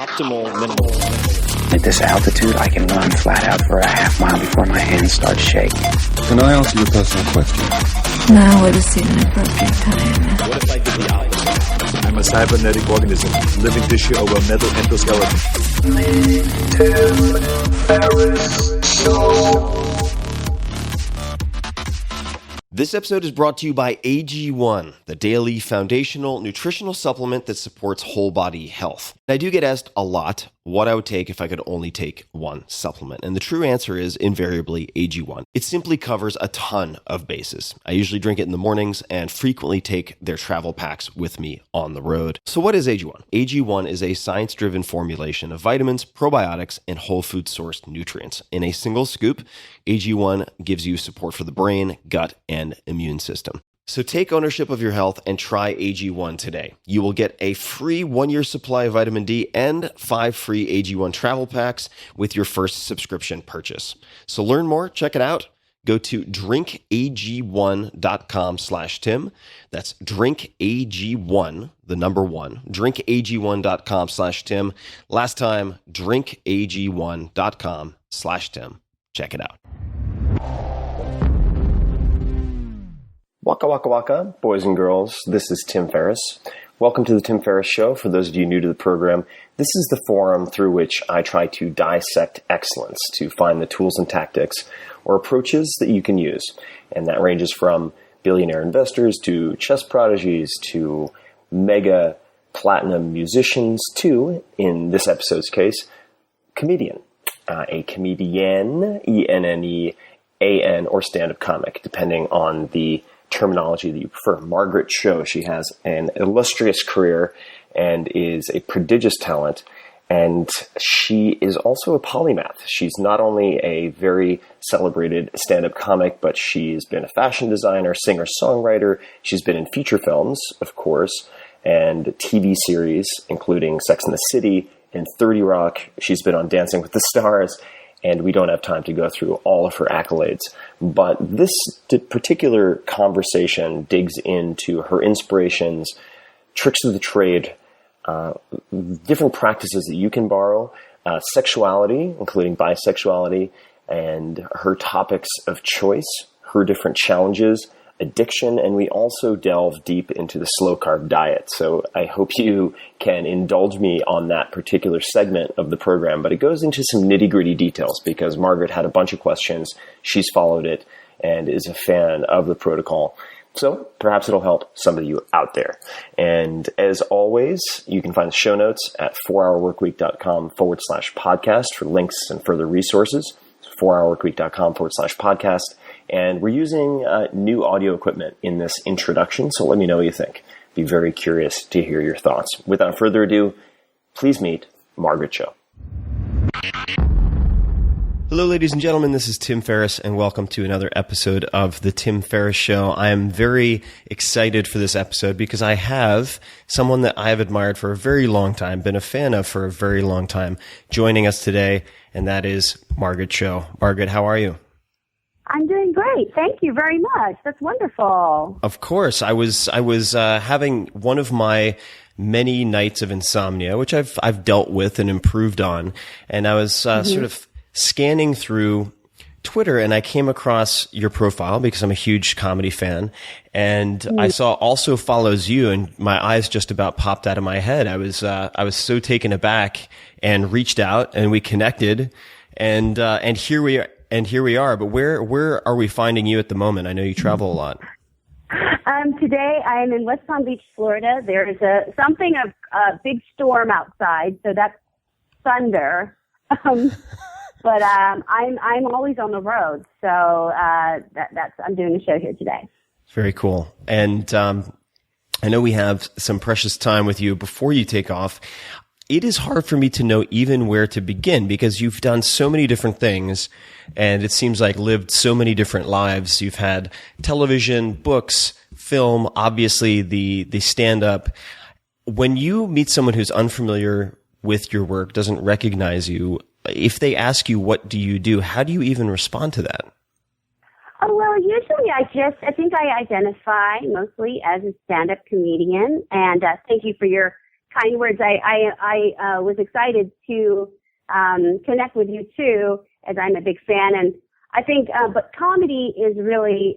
optimal minimal. At this altitude, I can run flat out for a half mile before my hands start shaking. Can I ask you a personal question? Now would seem an appropriate time. What if I did the opposite? I'm a cybernetic organism, living tissue over a metal endoskeleton. This episode is brought to you by AG1, the daily foundational nutritional supplement that supports whole body health. I do get asked a lot what I would take if I could only take one supplement. And the true answer is invariably AG1. It simply covers a ton of bases. I usually drink it in the mornings and frequently take their travel packs with me on the road. So what is AG1? AG1 is a science-driven formulation of vitamins, probiotics, and whole food sourced nutrients. In a single scoop, AG1 gives you support for the brain, gut, and immune system. So take ownership of your health and try AG1 today. You will get a free 1-year supply of vitamin D and 5 free AG1 travel packs with your first subscription purchase. So learn more, check it out. Go to drinkag1.com/Tim. That's drinkag1, the number 1, drinkag1.com/Tim. Last time, drinkag1.com/Tim. Check it out. Waka waka waka, boys and girls. This is Tim Ferriss. Welcome to the Tim Ferriss Show. For those of you new to the program, this is the forum through which I try to dissect excellence to find the tools and tactics or approaches that you can use. And that ranges from billionaire investors to chess prodigies to mega platinum musicians to, in this episode's case, comedian. A comedian, E-N-N-E-A-N, or stand-up comic, depending on the terminology that you prefer. Margaret Cho, she has an illustrious career and is a prodigious talent, and she is also a polymath. She's not only a very celebrated stand-up comic, but she's been a fashion designer, singer-songwriter. She's been in feature films, of course, and TV series, including Sex and the City and 30 Rock. She's been on Dancing with the Stars, and we don't have time to go through all of her accolades. But this particular conversation digs into her inspirations, tricks of the trade, different practices that you can borrow, sexuality, including bisexuality, and her topics of choice, her different challenges, addiction, and we also delve deep into the slow-carb diet. So I hope you can indulge me on that particular segment of the program, but it goes into some nitty-gritty details because Margaret had a bunch of questions. She's followed it and is a fan of the protocol. So perhaps it'll help some of you out there. And as always, you can find the show notes at 4hourworkweek.com/podcast for links and further resources. 4hourworkweek.com/podcast. And we're using new audio equipment in this introduction, so let me know what you think. Be very curious to hear your thoughts. Without further ado, please meet Margaret Cho. Hello, ladies and gentlemen. This is Tim Ferriss, and welcome to another episode of The Tim Ferriss Show. I am very excited for this episode because I have someone that I have admired for a very long time, been a fan of for a very long time, joining us today, and that is Margaret Cho. Margaret, how are you? I'm doing great. Thank you very much. That's wonderful. Of course. I was having one of my many nights of insomnia, which I've dealt with and improved on. And I was sort of scanning through Twitter, and I came across your profile because I'm a huge comedy fan. And I saw also follows you, and my eyes just about popped out of my head. I was so taken aback and reached out, and we connected, and here we are. And here we are, but where are we finding you at the moment? I know you travel a lot. Today I am in West Palm Beach, Florida. There is something of a big storm outside, so that's thunder. But I'm always on the road, so I'm doing a show here today. Very cool. And I know we have some precious time with you before you take off. It is hard for me to know even where to begin because you've done so many different things and it seems like lived so many different lives. You've had television, books, film, obviously the stand-up. When you meet someone who's unfamiliar with your work, doesn't recognize you, if they ask you, what do you do? How do you even respond to that? Oh, well, usually I think I identify mostly as a stand-up comedian, and thank you for your kind words. I was excited to connect with you too, as I'm a big fan. And I think, but comedy is really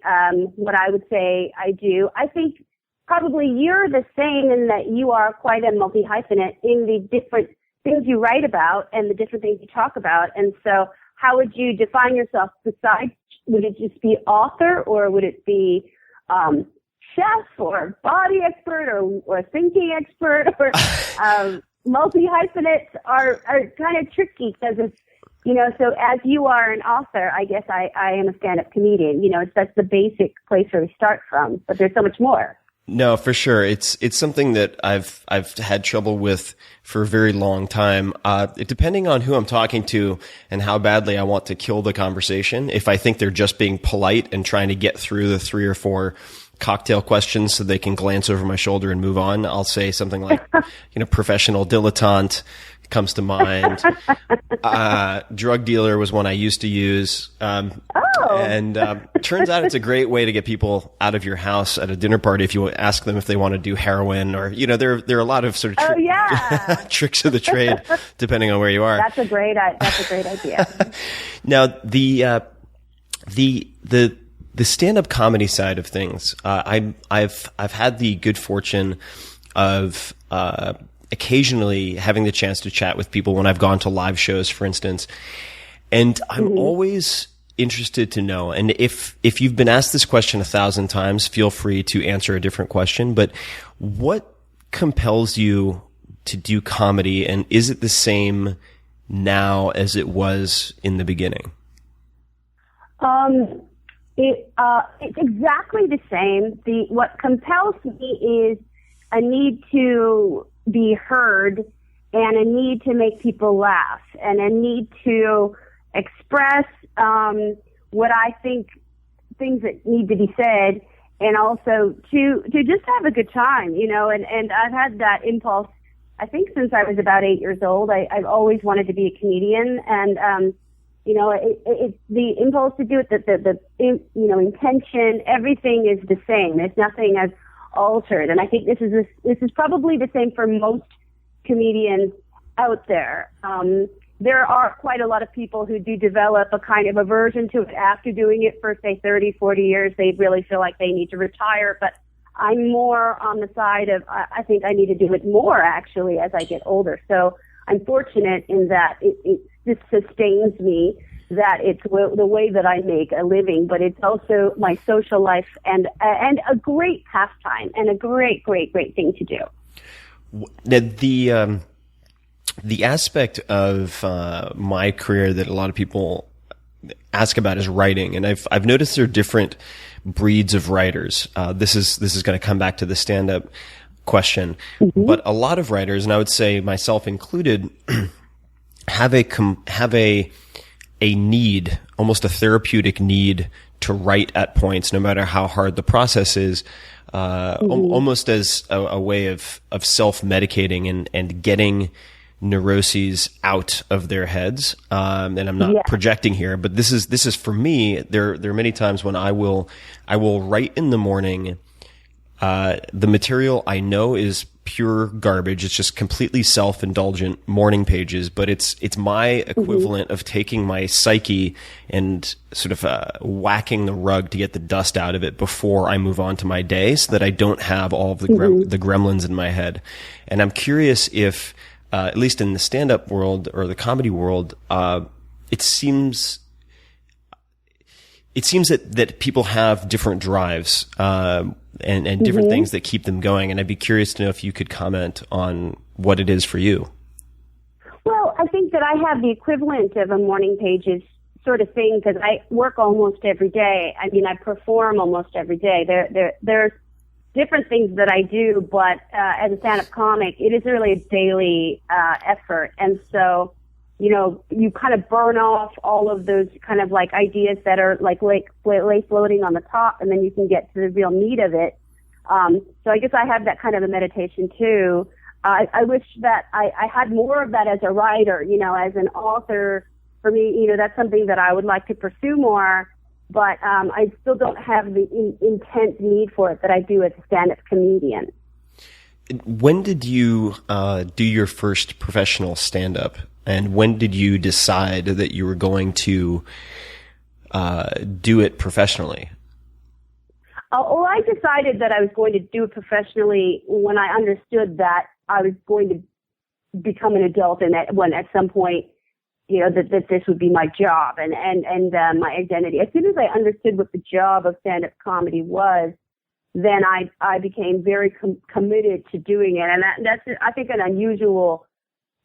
what I would say I do. I think probably you're the same in that you are quite a multi-hyphenate in the different things you write about and the different things you talk about. And so how would you define yourself besides, would it just be author, or would it be chef or body expert or thinking expert, or multi-hyphenates are kind of tricky because it's, so as you are an author, I guess I am a stand-up comedian. That's the basic place where we start from, but there's so much more. No, for sure. It's something that I've had trouble with for a very long time. Depending on who I'm talking to and how badly I want to kill the conversation, if I think they're just being polite and trying to get through the 3 or 4 cocktail questions so they can glance over my shoulder and move on, I'll say something like, professional dilettante comes to mind. Drug dealer was one I used to use. And it turns out it's a great way to get people out of your house at a dinner party if you ask them if they want to do heroin, or, there are a lot of sort of tricks of the trade depending on where you are. That's a great idea. Now, the stand-up comedy side of things, I've had the good fortune of occasionally having the chance to chat with people when I've gone to live shows, for instance. And I'm always interested to know, and if you've been asked this question 1,000 times, feel free to answer a different question, but what compels you to do comedy, and is it the same now as it was in the beginning? It's exactly the same. What compels me is a need to be heard, and a need to make people laugh, and a need to express what I think, things that need to be said, and also to just have a good time, and I've had that impulse, I think, since I was about 8 years old. I've always wanted to be a comedian, and it's the impulse to do it, the intention, everything is the same. There's nothing as altered, and I think this is probably the same for most comedians out there. There are quite a lot of people who do develop a kind of aversion to it after doing it for, say, 30, 40 years. They really feel like they need to retire, but I'm more on the side of, I think I need to do it more, actually, as I get older. So I'm fortunate in that it just sustains me, that it's the way that I make a living, but it's also my social life and a great pastime and a great, great, great thing to do. Now, the aspect of my career that a lot of people ask about is writing, and I've noticed there are different breeds of writers. This is going to come back to the stand-up question, but a lot of writers, and I would say myself included, have a need, almost a therapeutic need, to write at points, no matter how hard the process is, almost as a way of self-medicating and getting neuroses out of their heads. And I'm not projecting here, but this is for me. There are many times when I will write in the morning. The material I know is pure garbage. It's just completely self-indulgent morning pages, but it's my equivalent of taking my psyche and sort of whacking the rug to get the dust out of it before I move on to my day, so that I don't have all of the gremlins in my head. And I'm curious if, at least in the stand-up world or the comedy world, it seems that people have different drives, and different things that keep them going. And I'd be curious to know if you could comment on what it is for you. Well, I think that I have the equivalent of a morning pages sort of thing, because I work almost every day. I mean, I perform almost every day. There's different things that I do, but as a stand-up comic, it is really a daily effort. And so, you kind of burn off all of those kind of like ideas that are like lay floating on the top, and then you can get to the real meat of it. So I guess I have that kind of a meditation too. I wish that I had more of that as a writer, as an author. For me, that's something that I would like to pursue more, but I still don't have the intense need for it that I do as a stand-up comedian. When did you do your first professional stand-up, and when did you decide that you were going to do it professionally? Well, I decided that I was going to do it professionally when I understood that I was going to become an adult, and that when at some point, that this would be my job and my identity. As soon as I understood what the job of stand-up comedy was, then I became very committed to doing it. And that's, I think, an unusual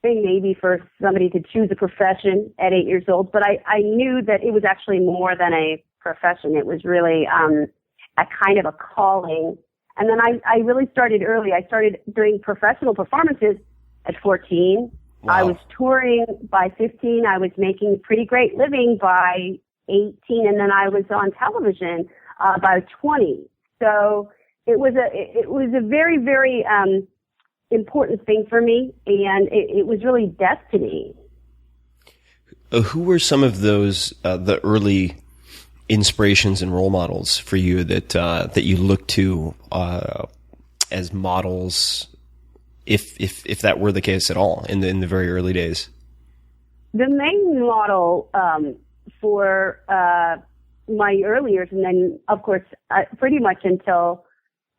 thing maybe for somebody to choose a profession at 8 years old. But I knew that it was actually more than a profession. It was really a kind of a calling. And then I really started early. I started doing professional performances at 14. Wow. I was touring by 15. I was making a pretty great living by 18. And then I was on television by 20. So it was a very, very important thing for me, and it was really destiny. Who were some of those the early inspirations and role models for you that you looked to as models, if that were the case at all in the very early days? The main model for my early years, and then of course pretty much until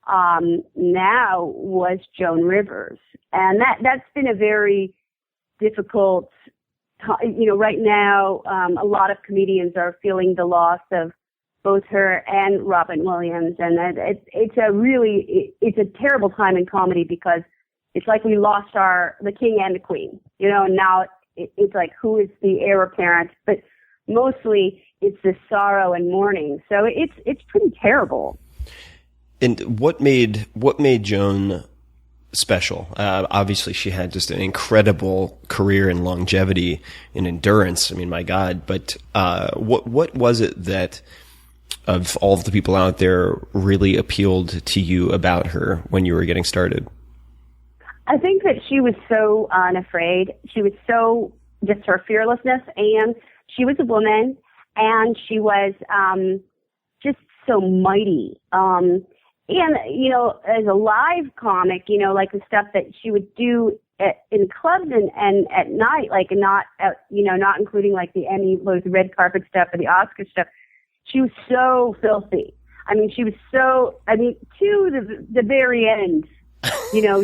now, was Joan Rivers, and that's been a very difficult. Right now, a lot of comedians are feeling the loss of both her and Robin Williams, and it's a terrible time in comedy because it's like we lost the king and the queen, and now it's like who is the heir apparent, but mostly it's the sorrow and mourning. So it's pretty terrible. And what made Joan special? Obviously, she had just an incredible career in longevity and endurance. I mean, my God! But what was it that, of all of the people out there, really appealed to you about her when you were getting started? I think that she was so unafraid. She was so just her fearlessness, and she was a woman, and she was just so mighty. And, as a live comic, like the stuff that she would do in clubs and at night, like not including like the Emmy, those red carpet stuff or the Oscar stuff. She was so filthy. I mean, she was to the very end,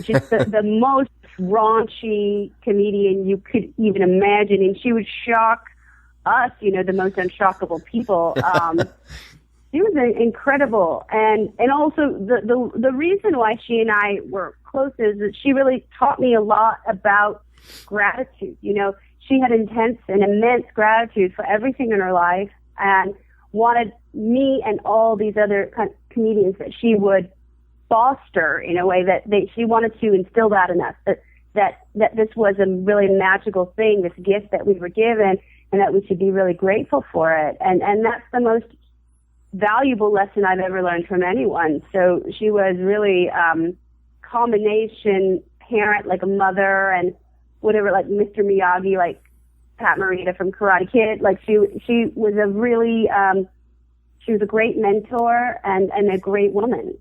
just the most raunchy comedian you could even imagine. And she would shock us, the most unshockable people. She was incredible, and also the reason why she and I were close is that she really taught me a lot about gratitude. She had intense and immense gratitude for everything in her life, and wanted me and all these other comedians that she would foster in a way that she wanted to instill that in us, that this was a really magical thing, this gift that we were given, and that we should be really grateful for it. And that's the most valuable lesson I've ever learned from anyone. So she was really combination parent, like a mother, and whatever, like Mr. Miyagi, like Pat Morita from Karate Kid. Like she was a really she was a great mentor and a great woman.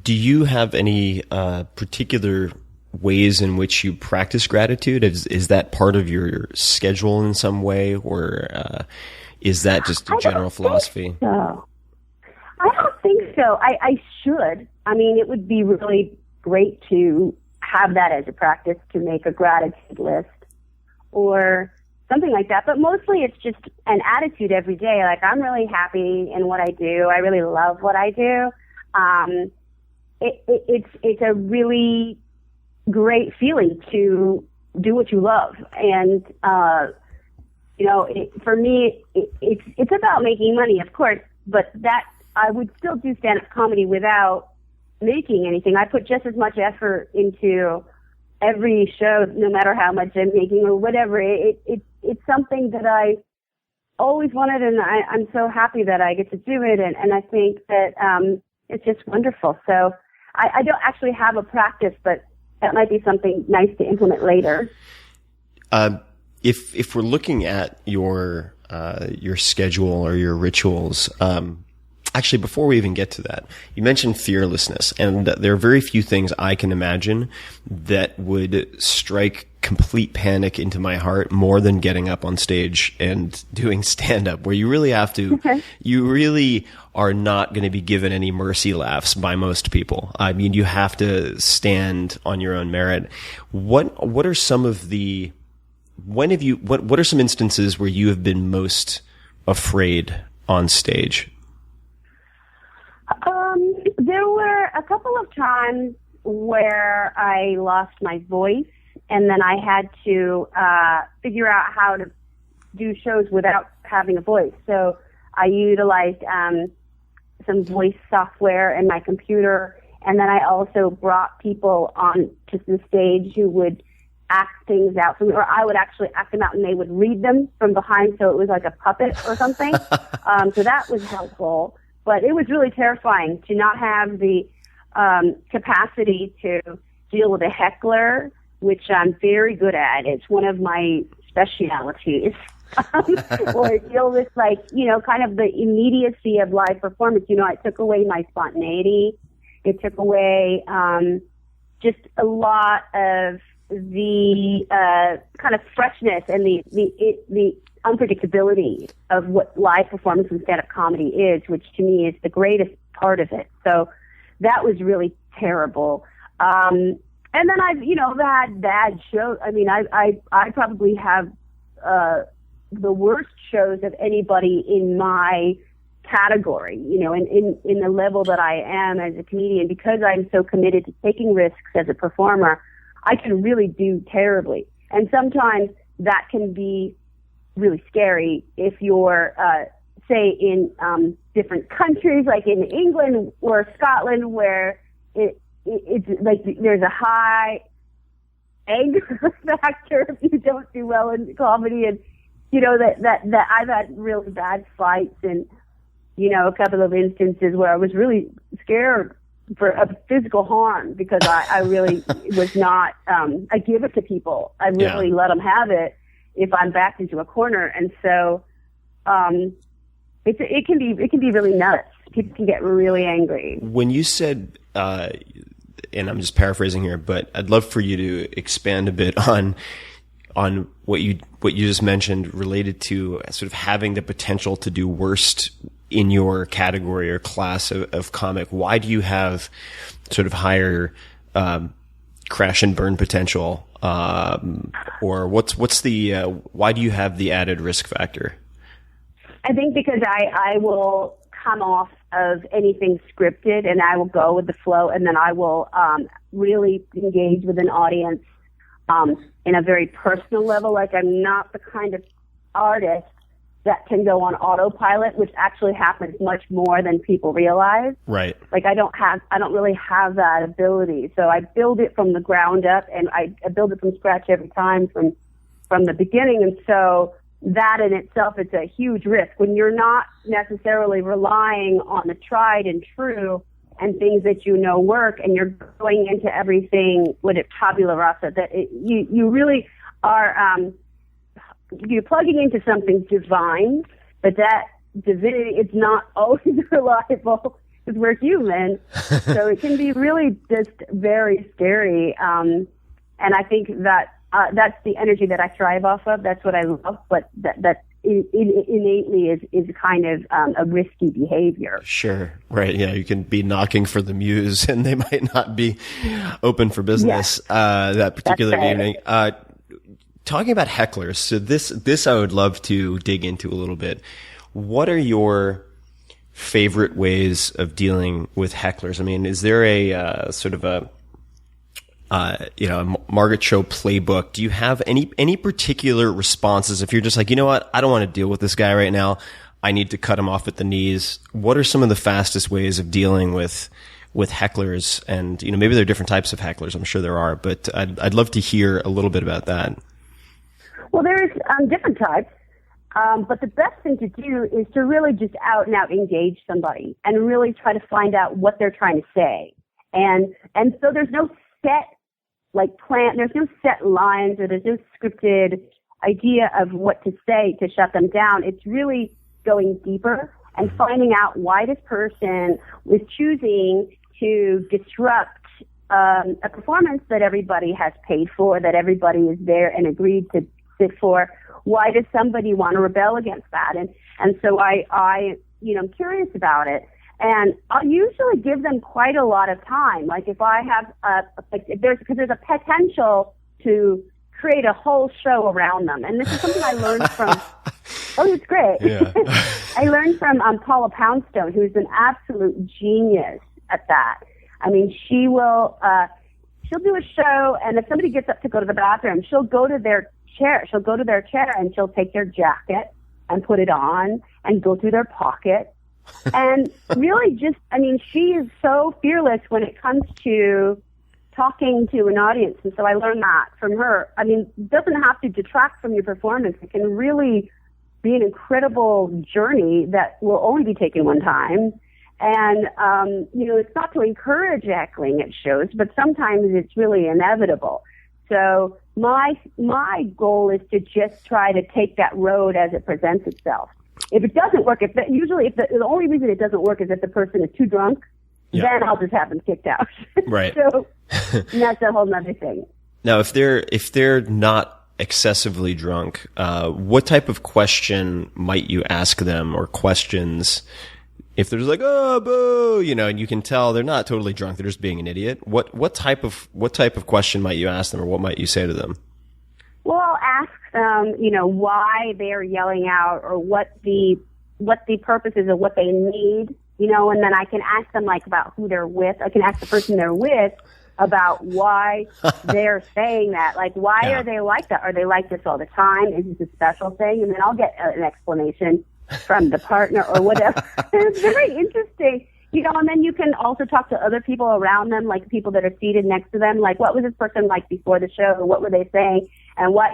Do you have any particular ways in which you practice gratitude? Is that part of your schedule in some way, or is that just a general philosophy? So. I don't think so. I should. I mean, it would be really great to have that as a practice, to make a gratitude list or something like that. But mostly it's just an attitude every day. Like, I'm really happy in what I do. I really love what I do. It's a really great feeling to do what you love. And, for me, it's about making money, of course, but that I would still do stand-up comedy without making anything. I put just as much effort into every show, no matter how much I'm making or whatever. It's something that I always wanted, and I'm so happy that I get to do it, and I think that it's just wonderful. So I don't actually have a practice, but that might be something nice to implement later. If we're looking at your schedule or your rituals, Actually, before we even get to that, you mentioned fearlessness, and there are very few things I can imagine that would strike complete panic into my heart more than getting up on stage and doing stand-up, where you really have to, you really are not going to be given any mercy laughs by most people. I mean, you have to stand on your own merit. What are some of the, what are some instances where you have been most afraid on stage? There were a couple of times where I lost my voice, and then I had to figure out how to do shows without having a voice. So I utilized some voice software in my computer, and then I also brought people on to the stage who would act things out for me, or I would actually act them out and they would read them from behind, so it was like a puppet or something. So that was helpful. But it was really terrifying to not have the capacity to deal with a heckler, which I'm very good at. It's one of my specialities. Or deal with, like, you know, kind of the immediacy of live performance. You know, it took away my spontaneity. It took away just a lot of the kind of freshness and the unpredictability of what live performance and stand-up comedy is, which to me is the greatest part of it. So that was really terrible. And then I've, you know, had bad shows. I mean, I probably have the worst shows of anybody in my category, you know, in the level that I am as a comedian, because I'm so committed to taking risks as a performer. I can really do terribly. And sometimes that can be really scary if you're, say, in different countries, like in England or Scotland, where it's like there's a high anger factor if you don't do well in comedy. And, you know, that I've had really bad fights, and, you know, a couple of instances where I was really scared for a physical harm because I really was not, I give it to people. I really let them have it if I'm backed into a corner. And so, it can be really nuts. People can get really angry. When you said, and I'm just paraphrasing here, but I'd love for you to expand a bit on what you just mentioned related to sort of having the potential to do worst in your category or class of comic. Why do you have sort of higher crash and burn potential, or what's the why do you have the added risk factor? I think because I will come off of anything scripted, and I will go with the flow, and then I will really engage with an audience in a very personal level. Like, I'm not the kind of artist that can go on autopilot, which actually happens much more than people realize. Right. Like, I don't really have that ability. So I build it from the ground up, and I build it from scratch every time from the beginning. And so that in itself is a huge risk when you're not necessarily relying on the tried and true and things that you know work, and you're going into everything with it tabula rasa, that you really are, you're plugging into something divine, but that divinity is not always reliable because we're human. So it can be really just very scary. And I think that that's the energy that I thrive off of. That's what I love, but that innately is kind of a risky behavior. Sure. Right. Yeah. You can be knocking for the muse and they might not be open for business that particular evening. Talking about hecklers, so this I would love to dig into a little bit. What are your favorite ways of dealing with hecklers? I mean, is there a sort of a Margaret Show playbook? Do you have any particular responses if you're just like, you know what, I don't want to deal with this guy right now, I need to cut him off at the knees? What are some of the fastest ways of dealing with hecklers? And, you know, maybe there are different types of hecklers. I'm sure there are, but I'd love to hear a little bit about that. Well, there's different types, but the best thing to do is to really just out and out engage somebody and really try to find out what they're trying to say. And so there's no set plan, there's no set lines, or there's no scripted idea of what to say to shut them down. It's really going deeper and finding out why this person was choosing to disrupt a performance that everybody has paid for, that everybody is there and agreed to sit for. Why does somebody want to rebel against that? And so I I'm curious about it. And I'll usually give them quite a lot of time. Like if I have because there's a potential to create a whole show around them. And this is something I learned from, it's great. Yeah. I learned from Paula Poundstone, who's an absolute genius at that. I mean, she'll do a show, and if somebody gets up to go to the bathroom, she'll go to their chair. She'll go to their chair and she'll take their jacket and put it on and go through their pocket. And really she is so fearless when it comes to talking to an audience. And so I learned that from her. I mean, it doesn't have to detract from your performance. It can really be an incredible journey that will only be taken one time. And, it's not to encourage heckling at shows, but sometimes it's really inevitable. So my goal is to just try to take that road as it presents itself. If it doesn't work, the only reason it doesn't work is if the person is too drunk, then I'll just have them kicked out. Right. So that's a whole nother thing. Now, if they're not excessively drunk, what type of question might you ask them, or questions? If there's like, oh, boo, and you can tell they're not totally drunk, they're just being an idiot. What type of question might you ask them, or what might you say to them? Well, I'll ask them, why they're yelling out, or what the purpose is of what they need, and then I can ask them like about who they're with. I can ask the person they're with about why they're saying that. Like, why are they like that? Are they like this all the time? Is this a special thing? And then I'll get an explanation from the partner or whatever. It's very interesting, and then you can also talk to other people around them, like people that are seated next to them, like what was this person like before the show, or what were they saying, and what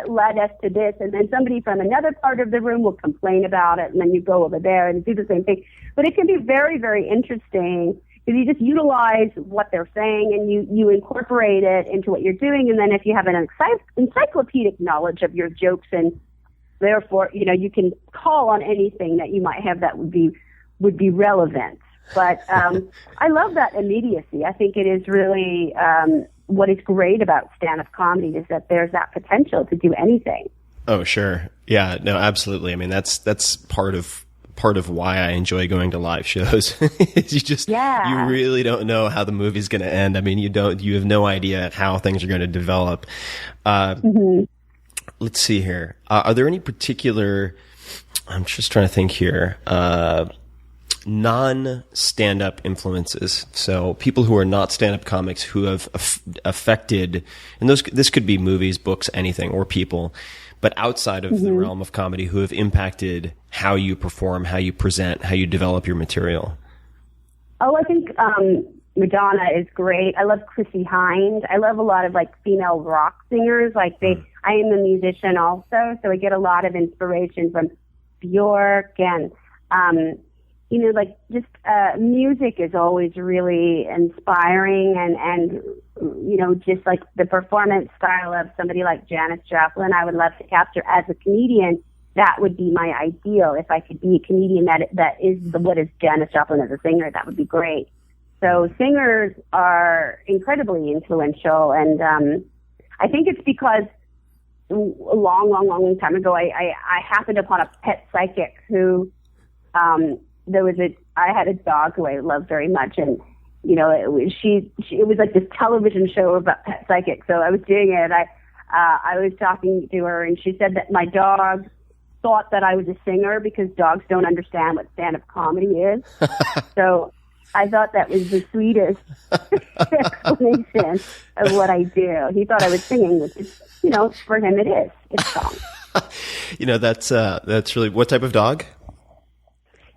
led us to this, and then somebody from another part of the room will complain about it, and then you go over there and do the same thing. But it can be very, very interesting because you just utilize what they're saying and you incorporate it into what you're doing, and then if you have an encyclopedic knowledge of your jokes, and therefore, you can call on anything that you might have that would be relevant. But I love that immediacy. I think it is really what is great about stand-up comedy is that there's that potential to do anything. Oh, sure. Yeah, no, absolutely. I mean, that's part of why I enjoy going to live shows. You really don't know how the movie's going to end. I mean, you have no idea how things are going to develop. Let's see here. Are there any particular, I'm just trying to think here, non-stand-up influences? So people who are not stand-up comics who have affected, and this could be movies, books, anything, or people, but outside of the realm of comedy, who have impacted how you perform, how you present, how you develop your material? Oh, I think Madonna is great. I love Chrissy Hynde. I love a lot of female rock singers. I am a musician also, so I get a lot of inspiration from Bjork, and music is always really inspiring, and just like the performance style of somebody like Janis Joplin, I would love to capture as a comedian. That would be my ideal. If I could be a comedian that is what is Janis Joplin as a singer, that would be great. So singers are incredibly influential, and I think it's because a long time ago, I happened upon a pet psychic who, I had a dog who I loved very much, and it was like this television show about pet psychics. So I was doing it, and I was talking to her, and she said that my dog thought that I was a singer because dogs don't understand what stand-up comedy is. So I thought that was the sweetest explanation of what I do. He thought I was singing, which is, for him it is. It's song. That's really, what type of dog?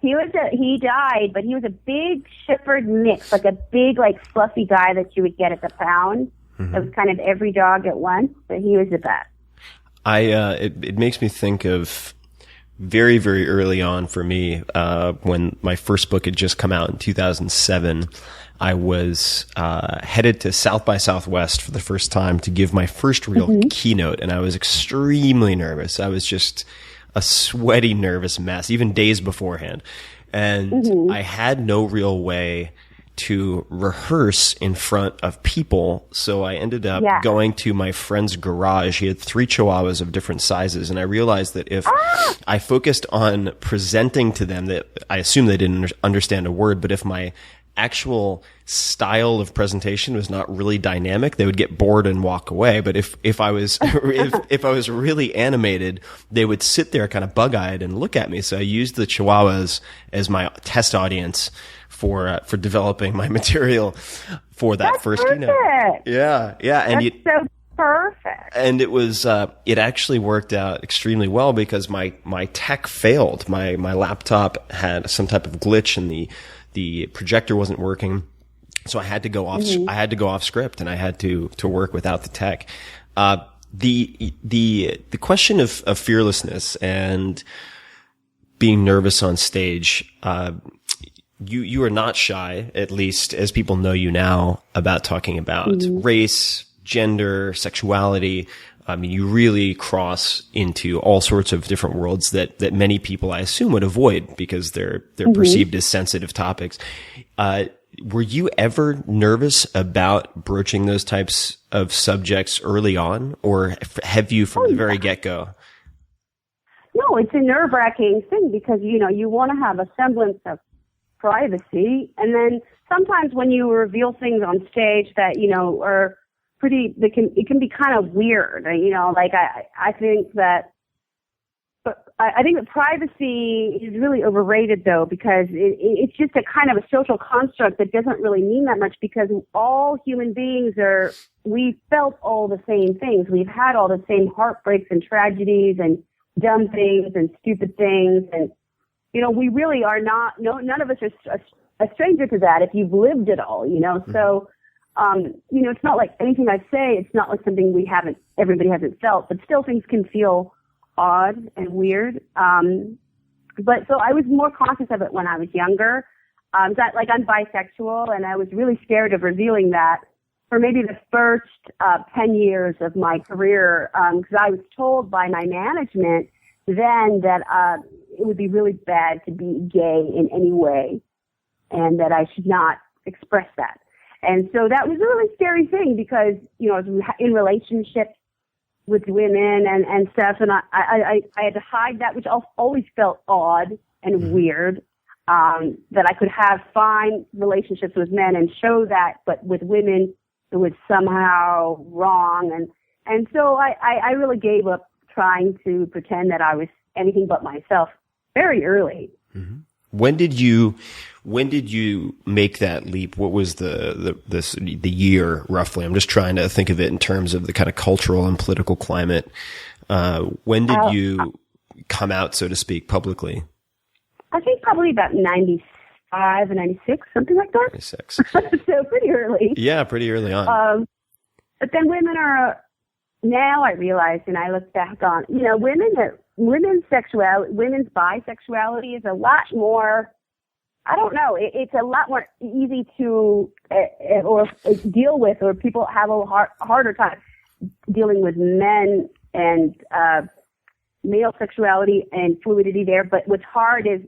He died, but he was a big Shepherd mix, like a big, fluffy guy that you would get at the pound. It was kind of every dog at once, but he was the best. It makes me think of very, very early on for me, when my first book had just come out in 2007, I was headed to South by Southwest for the first time to give my first real keynote, and I was extremely nervous. I was just a sweaty, nervous mess, even days beforehand. And I had no real way to rehearse in front of people. So I ended up going to my friend's garage. He had 3 chihuahuas of different sizes. And I realized that if I focused on presenting to them, that I assume they didn't understand a word, but if my actual style of presentation was not really dynamic, they would get bored and walk away. But if I was, if I was really animated, they would sit there kind of bug-eyed and look at me. So I used the chihuahuas as my test audience for developing my material for that first keynote. Yeah. And That's so perfect. And it was, it actually worked out extremely well because my tech failed. My laptop had some type of glitch and the projector wasn't working. So I had to go off script and I had to work without the tech. The question of fearlessness and being nervous on stage, you are not shy, at least as people know you now, about talking about race, gender, sexuality. I mean, you really cross into all sorts of different worlds that many people, I assume, would avoid because they're perceived as sensitive topics. Were you ever nervous about broaching those types of subjects early on, or have you from the very get-go? No, it's a nerve-wracking thing because, you want to have a semblance of privacy. And then sometimes when you reveal things on stage that, are it can be kind of weird. I think that, but I think that privacy is really overrated though, because it's just a kind of a social construct that doesn't really mean that much because all human beings we felt all the same things. We've had all the same heartbreaks and tragedies and dumb things and stupid things. And, we really are none of us are a stranger to that if you've lived it all, so, it's not like anything I say, it's not like something everybody hasn't felt, but still things can feel odd and weird. But so I was more conscious of it when I was younger. I'm bisexual and I was really scared of revealing that for maybe the first 10 years of my career, because I was told by my management then that it would be really bad to be gay in any way and that I should not express that. And so that was a really scary thing because, I was in relationships with women and stuff, and I had to hide that, which always felt odd and weird, that I could have fine relationships with men and show that, but with women it was somehow wrong. And so I really gave up trying to pretend that I was anything but myself very early. Mm-hmm. When did you make that leap? What was the year roughly? I'm just trying to think of it in terms of the kind of cultural and political climate. When did you come out, so to speak, publicly? I think probably about 95 and 96, something like that. 96. So pretty early. Yeah, pretty early on. But then women are, now I realize, and I look back on, women's bisexuality is a lot more, I don't know, it's a lot more easy to or deal with, or people have a harder time dealing with men and male sexuality and fluidity there. But what's hard is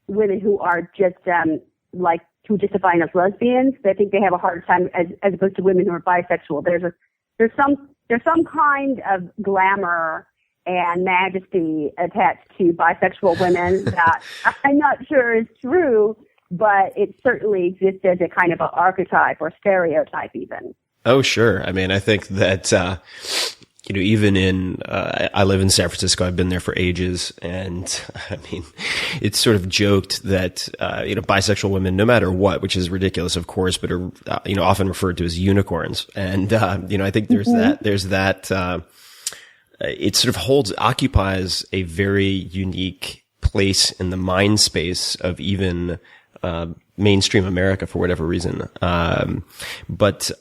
women who are just who just define as lesbians. I think they have a harder time as opposed to women who are bisexual. There's some kind of glamour and majesty attached to bisexual women that I'm not sure is true, but it certainly exists as a kind of an archetype or stereotype even. Oh, sure. I mean, I think that, even I live in San Francisco, I've been there for ages. And I mean, it's sort of joked that, bisexual women, no matter what, which is ridiculous, of course, but are, often referred to as unicorns. And, I think there's that, it sort of occupies a very unique place in the mind space of even, mainstream America for whatever reason. But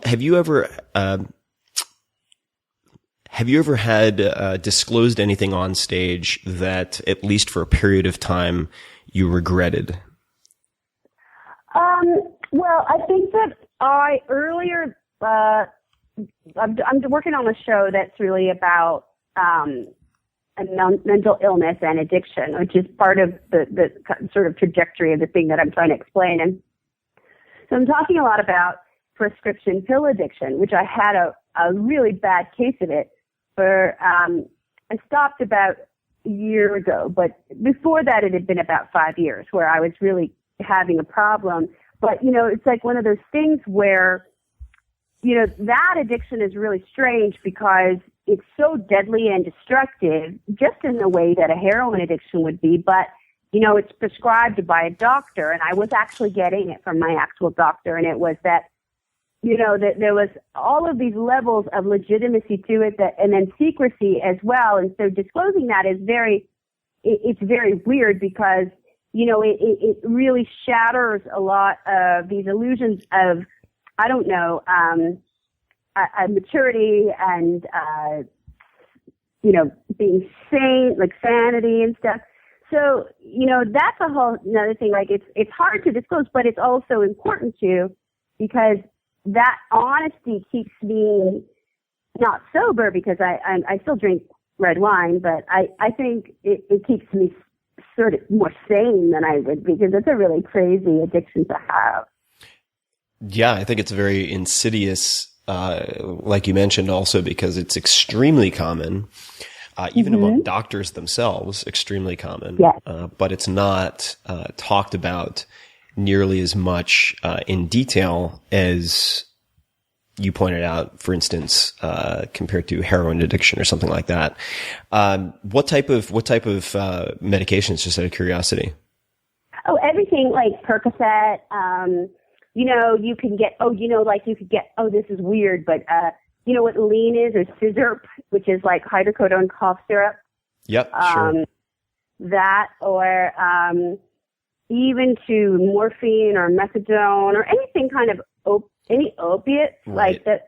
have you ever had disclosed anything on stage that, at least for a period of time, you regretted? Well, I think that I'm working on a show that's really about mental illness and addiction, which is part of the sort of trajectory of the thing that I'm trying to explain. And so I'm talking a lot about prescription pill addiction, which I had a really bad case of it for, I stopped about a year ago, but before that it had been about 5 years where I was really having a problem. But, you know, it's like one of those things where, you know, that addiction is really strange because it's so deadly and destructive, just in the way that a heroin addiction would be. But, you know, it's prescribed by a doctor, and I was actually getting it from my actual doctor, and it was that, you know, that there was all of these levels of legitimacy to it, that, and then secrecy as well. And so disclosing that is it's very weird because, you know, it really shatters a lot of these illusions of, I don't know, maturity and, you know, being sane, like sanity and stuff. So, you know, that's a whole another thing. Like it's hard to disclose, but it's also important to, because that honesty keeps me not sober, because I still drink red wine, but I think it keeps me sort of more sane than I would, because it's a really crazy addiction to have. Yeah, I think it's very insidious, like you mentioned, also because it's extremely common, even among doctors themselves, extremely common. Yeah. But it's not talked about nearly as much in detail as you pointed out, for instance, compared to heroin addiction or something like that. What type of medications, just out of curiosity? Oh, everything like Percocet. You know, you can get, this is weird, but, you know what lean is, or scissor, which is like hydrocodone cough syrup. Yep, sure. That, or, even to morphine or methadone or anything kind of, any opiate, right. Like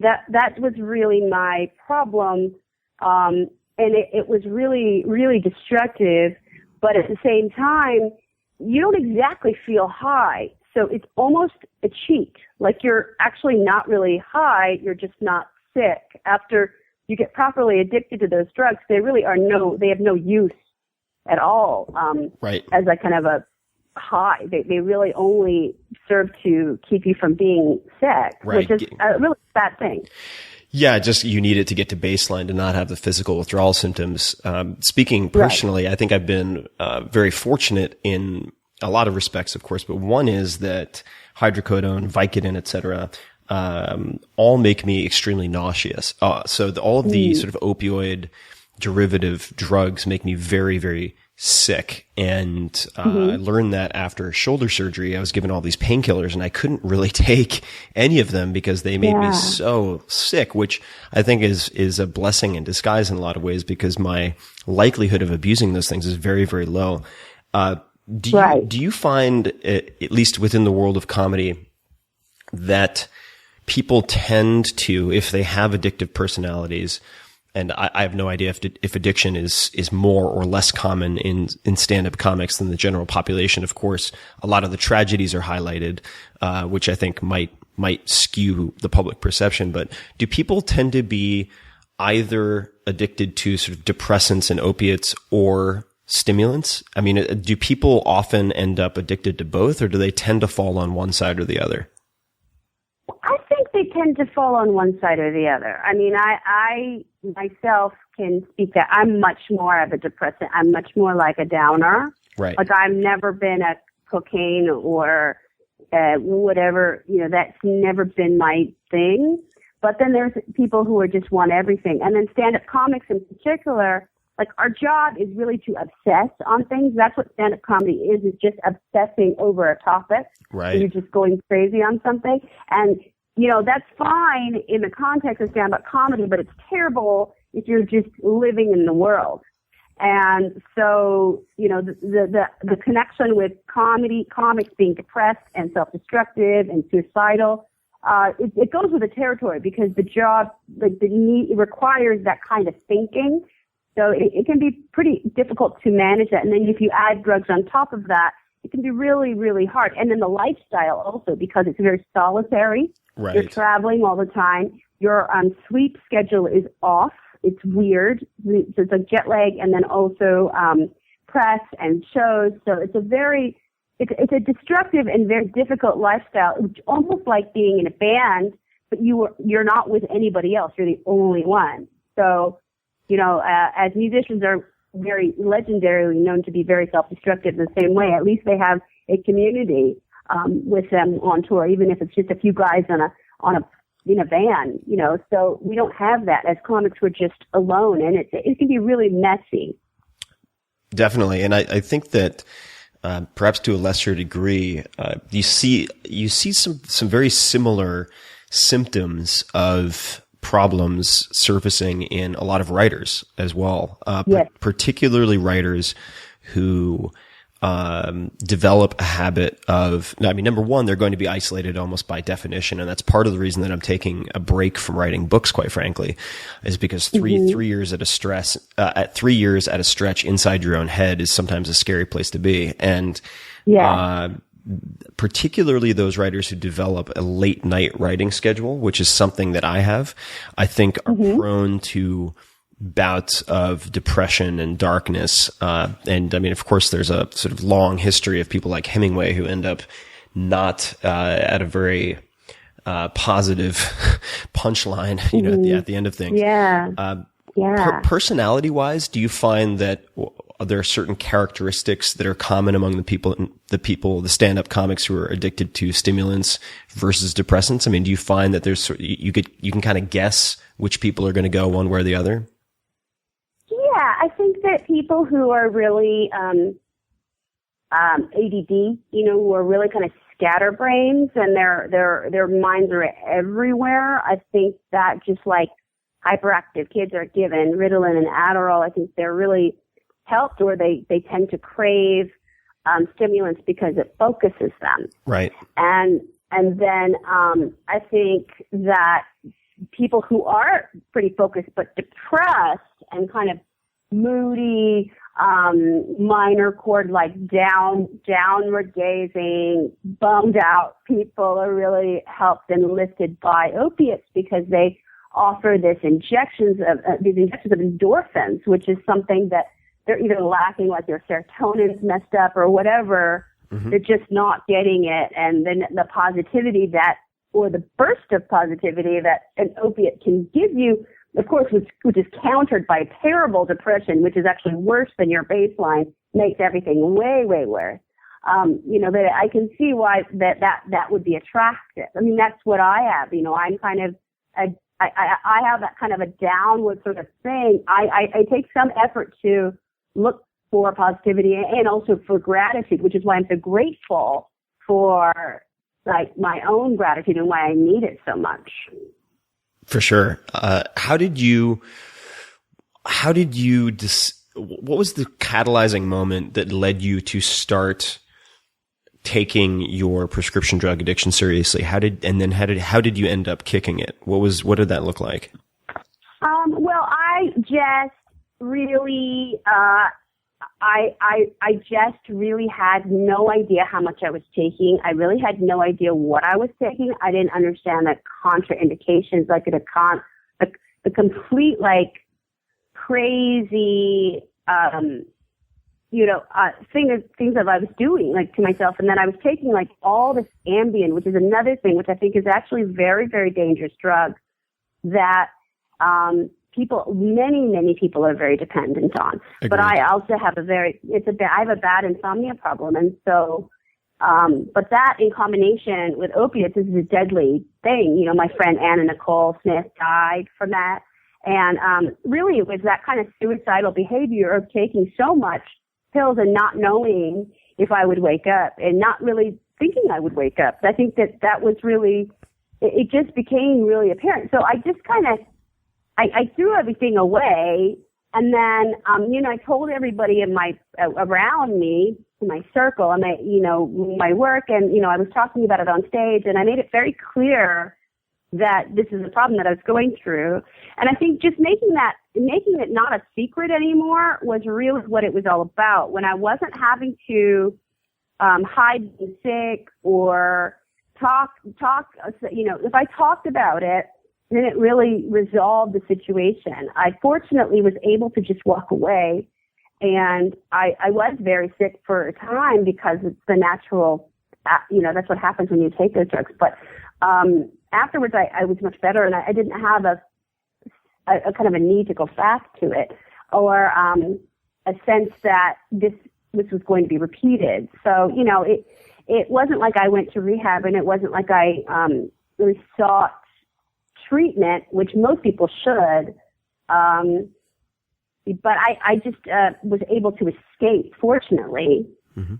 that was really my problem. And it was really, really destructive, but at the same time, you don't exactly feel high. So it's almost a cheat. Like you're actually not really high, you're just not sick. After you get properly addicted to those drugs, they have no use at all. Right. As a kind of a high. They really only serve to keep you from being sick, right. Which is a really bad thing. Yeah, just you need it to get to baseline to not have the physical withdrawal symptoms. Speaking personally, right. I think I've been very fortunate in a lot of respects, of course, but one is that hydrocodone, Vicodin, et cetera, all make me extremely nauseous. So all of the sort of opioid derivative drugs make me very, very sick. And I learned that after shoulder surgery, I was given all these painkillers and I couldn't really take any of them because they made me so sick, which I think is a blessing in disguise in a lot of ways, because my likelihood of abusing those things is very, very low. Do you find, at least within the world of comedy, that people tend to, if they have addictive personalities, and I have no idea if addiction is more or less common in stand-up comics than the general population. Of course, a lot of the tragedies are highlighted, which I think might skew the public perception. But do people tend to be either addicted to sort of depressants and opiates or stimulants? I mean, do people often end up addicted to both, or do they tend to fall on one side or the other? I think they tend to fall on one side or the other. I mean, I myself can speak that I'm much more of a depressant. I'm much more like a downer. Right. Like I've never been a cocaine or whatever, you know, that's never been my thing. But then there's people who just want everything. And then stand-up comics in particular, like our job is really to obsess on things. That's what stand-up comedy is just obsessing over a topic. Right. You're just going crazy on something. And, you know, that's fine in the context of stand-up comedy, but it's terrible if you're just living in the world. And so, you know, the connection with comics being depressed and self-destructive and suicidal, it goes with the territory, because the job, like the need, it requires that kind of thinking. So it can be pretty difficult to manage that. And then if you add drugs on top of that, it can be really, really hard. And then the lifestyle also, because it's very solitary. Right. You're traveling all the time. your sleep schedule is off. It's weird. So it's like jet lag, and then also press and shows. So it's it's a destructive and very difficult lifestyle. It's almost like being in a band, but you're not with anybody else. You're the only one. So, as musicians are very legendarily known to be very self-destructive in the same way, at least they have a community with them on tour, even if it's just a few guys in a van, so we don't have that. As comics, we're just alone, and it can be really messy. Definitely. And I think that, perhaps to a lesser degree, you see some very similar symptoms of problems surfacing in a lot of writers as well. Yes. Particularly writers who, develop a habit of, number one, they're going to be isolated almost by definition. And that's part of the reason that I'm taking a break from writing books, quite frankly, is because three years at a 3 years at a stretch inside your own head is sometimes a scary place to be. And, particularly those writers who develop a late night writing schedule, which is something that I have, I think are prone to bouts of depression and darkness. And of course, there's a sort of long history of people like Hemingway who end up not at a very positive punchline, at the end of things. Personality-wise, do you find that there are certain characteristics that are common among the stand-up comics who are addicted to stimulants versus depressants? Do you find that you can kind of guess which people are going to go one way or the other? Yeah, I think that people who are really ADD, who are really kind of scatterbrains and their minds are everywhere, I think that just like hyperactive kids are given Ritalin and Adderall, I think they're really helped, or they tend to crave stimulants because it focuses them. Right. And then I think that people who are pretty focused but depressed and kind of moody, minor chord, like downward gazing, bummed out people are really helped and lifted by opiates because they offer these injections of endorphins, which is something that they're either lacking, like their serotonin's messed up or whatever. They're just not getting it. And then the positivity or the burst of positivity that an opiate can give you, of course, which is countered by terrible depression, which is actually worse than your baseline, makes everything way, way worse. That I can see why that would be attractive. That's what I have. I'm kind of I have that kind of a downward sort of thing. I take some effort to look for positivity and also for gratitude, which is why I'm so grateful for like my own gratitude and why I need it so much. For sure. What was the catalyzing moment that led you to start taking your prescription drug addiction seriously? How did you end up kicking it? What did that look like? Well, I just really, I just really had no idea how much I was taking. I really had no idea what I was taking. I didn't understand the contraindications, like the complete, like, crazy, things that I was doing, like, to myself. And then I was taking, like, all this Ambien, which is another thing, which I think is actually a very, very dangerous drug that, many people are very dependent on. Agreed. But I also have I have a bad insomnia problem. And so, but that in combination with opiates is a deadly thing. My friend Anna Nicole Smith died from that. And, really it was that kind of suicidal behavior of taking so much pills and not knowing if I would wake up and not really thinking I would wake up. I think that was really, it just became really apparent. So I just kind of, I threw everything away, and then, I told everybody around me, in my circle, and my work, and, I was talking about it on stage, and I made it very clear that this is a problem that I was going through. And I think just making it not a secret anymore was really what it was all about. When I wasn't having to, hide being sick or talk, if I talked about it, didn't really resolve the situation. I fortunately was able to just walk away, and I was very sick for a time because it's the natural, that's what happens when you take those drugs. But afterwards, I was much better, and I didn't have a kind of a need to go back to it, or a sense that this was going to be repeated. So, it wasn't like I went to rehab, and it wasn't like I really sought treatment, which most people should. But I just was able to escape, fortunately. Mm-hmm.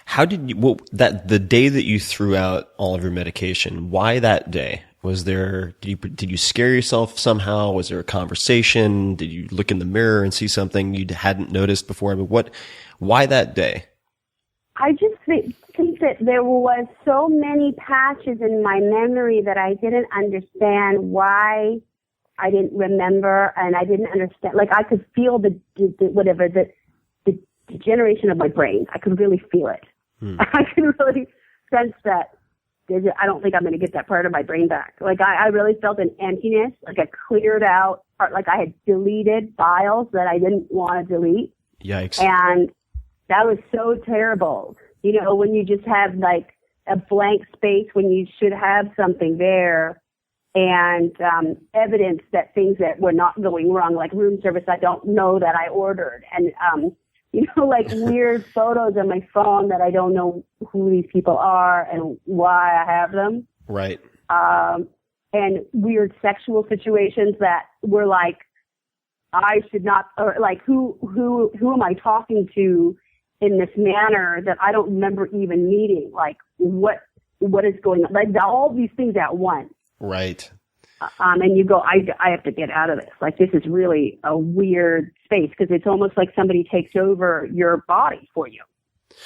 How did you, the day that you threw out all of your medication, why that day? Was there, did you scare yourself somehow? Was there a conversation? Did you look in the mirror and see something you hadn't noticed before? But why that day? I just think that there was so many patches in my memory that I didn't understand why I didn't remember, and I didn't understand. Like, I could feel the degeneration of my brain. I could really feel it. I could really sense that I don't think I'm going to get that part of my brain back. Like, I really felt an emptiness, like I cleared out, like I had deleted files that I didn't want to delete. Yikes. And that was so terrible. When you just have like a blank space when you should have something there, and evidence that things that were not going wrong, like room service I don't know that I ordered, and like weird photos on my phone that I don't know who these people are and why I have them. Right. And weird sexual situations that were like, I should not, or like, who am I talking to in this manner that I don't remember even meeting? Like, what is going on? Like, all these things at once. Right. And you go, I have to get out of this. Like, this is really a weird space, because it's almost like somebody takes over your body for you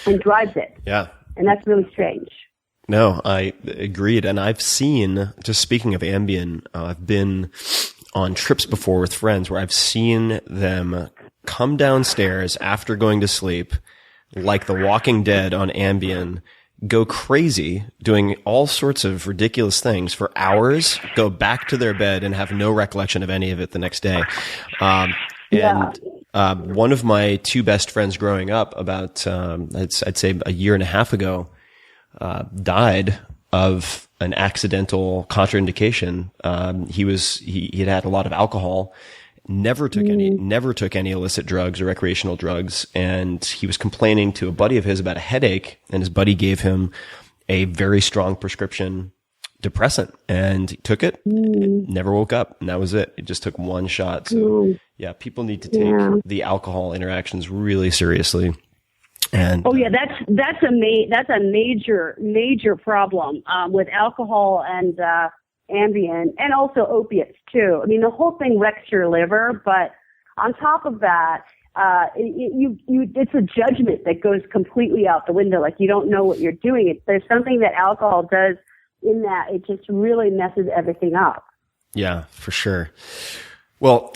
and drives it. Yeah. And that's really strange. No, I agreed. And I've seen, just speaking of Ambien, I've been on trips before with friends where I've seen them come downstairs after going to sleep, like The Walking Dead on Ambien, go crazy, doing all sorts of ridiculous things for hours, go back to their bed and have no recollection of any of it the next day. One of my two best friends growing up, about I'd say a year and a half ago, died of an accidental contraindication. He had had a lot of alcohol, never took any illicit drugs or recreational drugs, and he was complaining to a buddy of his about a headache, and his buddy gave him a very strong prescription depressant, and he took it, never woke up, and that was it. It just took one shot. So yeah, people need to take the alcohol interactions really seriously. And that's a major problem with alcohol and Ambien, and also opiates too. I mean, the whole thing wrecks your liver, but on top of that, it's a judgment that goes completely out the window. Like, you don't know what you're doing. There's something that alcohol does in that it just really messes everything up. Yeah, for sure. Well,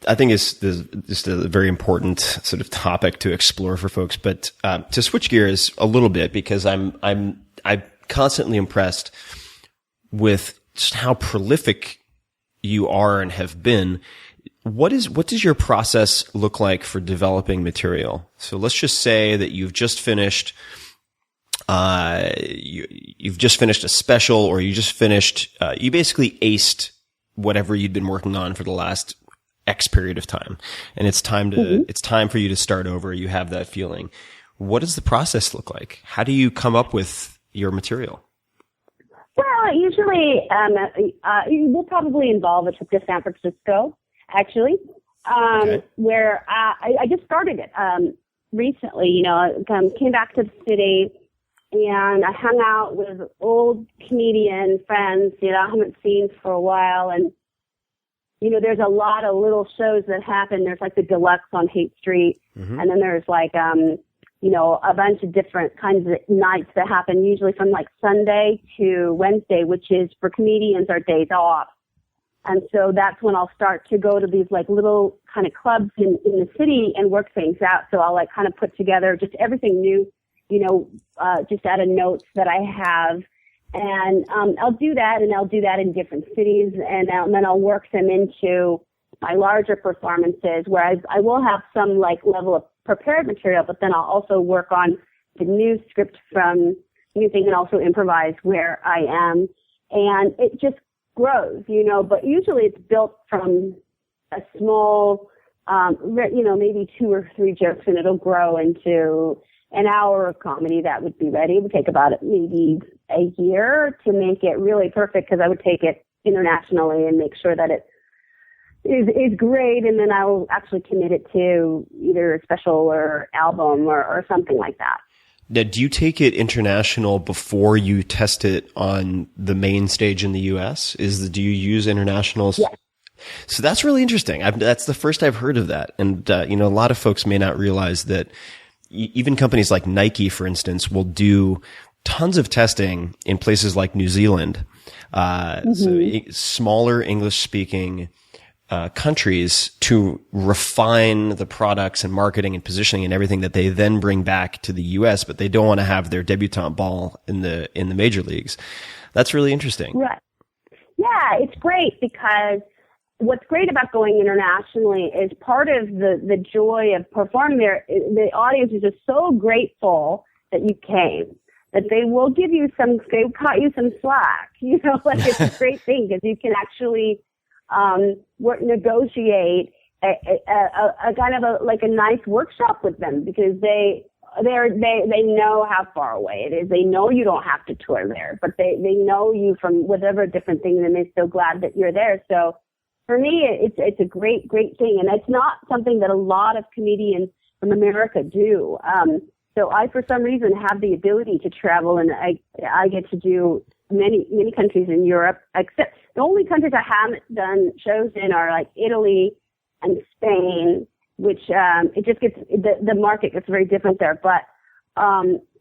I think it's just a very important sort of topic to explore for folks. But to switch gears a little bit, because I'm constantly impressed with just how prolific you are and have been. What does your process look like for developing material? So let's just say that you've just finished you've just finished a special, or you just finished you basically aced whatever you'd been working on for the last X period of time, and it's time for you to start over. You have that feeling. What does the process look like? How do you come up with your material? Well, usually we'll probably involve a trip to San Francisco, actually, where I just started it recently. Came back to the city, and I hung out with old comedian friends, I haven't seen for a while, and there's a lot of little shows that happen. There's like the Deluxe on Haight Street, and then there's like a bunch of different kinds of nights that happen, usually from like Sunday to Wednesday, which is for comedians our days off. And so that's when I'll start to go to these like little kind of clubs in the city and work things out. So I'll like kind of put together just everything new, just out of notes that I have. And I'll do that, and I'll do that in different cities, and then I'll work them into my larger performances, where I will have some like level of prepared material, but then I'll also work on the new script from new thing and also improvise where I am. And it just grows, but usually it's built from a small, maybe 2 or 3 jokes, and it'll grow into an hour of comedy that would be ready. It would take about maybe a year to make it really perfect, because I would take it internationally and make sure that it is great, and then I will actually commit it to either a special or album or something like that. Now, do you take it international before you test it on the main stage in the U.S.? Do you use internationals? Yes. So that's really interesting. That's the first I've heard of that. And, a lot of folks may not realize that even companies like Nike, for instance, will do tons of testing in places like New Zealand. So smaller English speaking countries to refine the products and marketing and positioning and everything that they then bring back to the U.S., but they don't want to have their debutante ball in the major leagues. That's really interesting. Right. Yeah, it's great, because what's great about going internationally is part of the joy of performing there. The audience is just so grateful that you came, that they will give you they cut you some slack. It's a great thing, because you can actually negotiate a kind of a nice workshop with them, because they know how far away it is. They know you don't have to tour there, but they know you from whatever different thing, and they're so glad that you're there. So for me, it's a great thing, and it's not something that a lot of comedians from America do. So I, for some reason, have the ability to travel, and I get to do many countries in Europe, except the only countries I haven't done shows in are like Italy and Spain, which it just gets the market gets very different there. But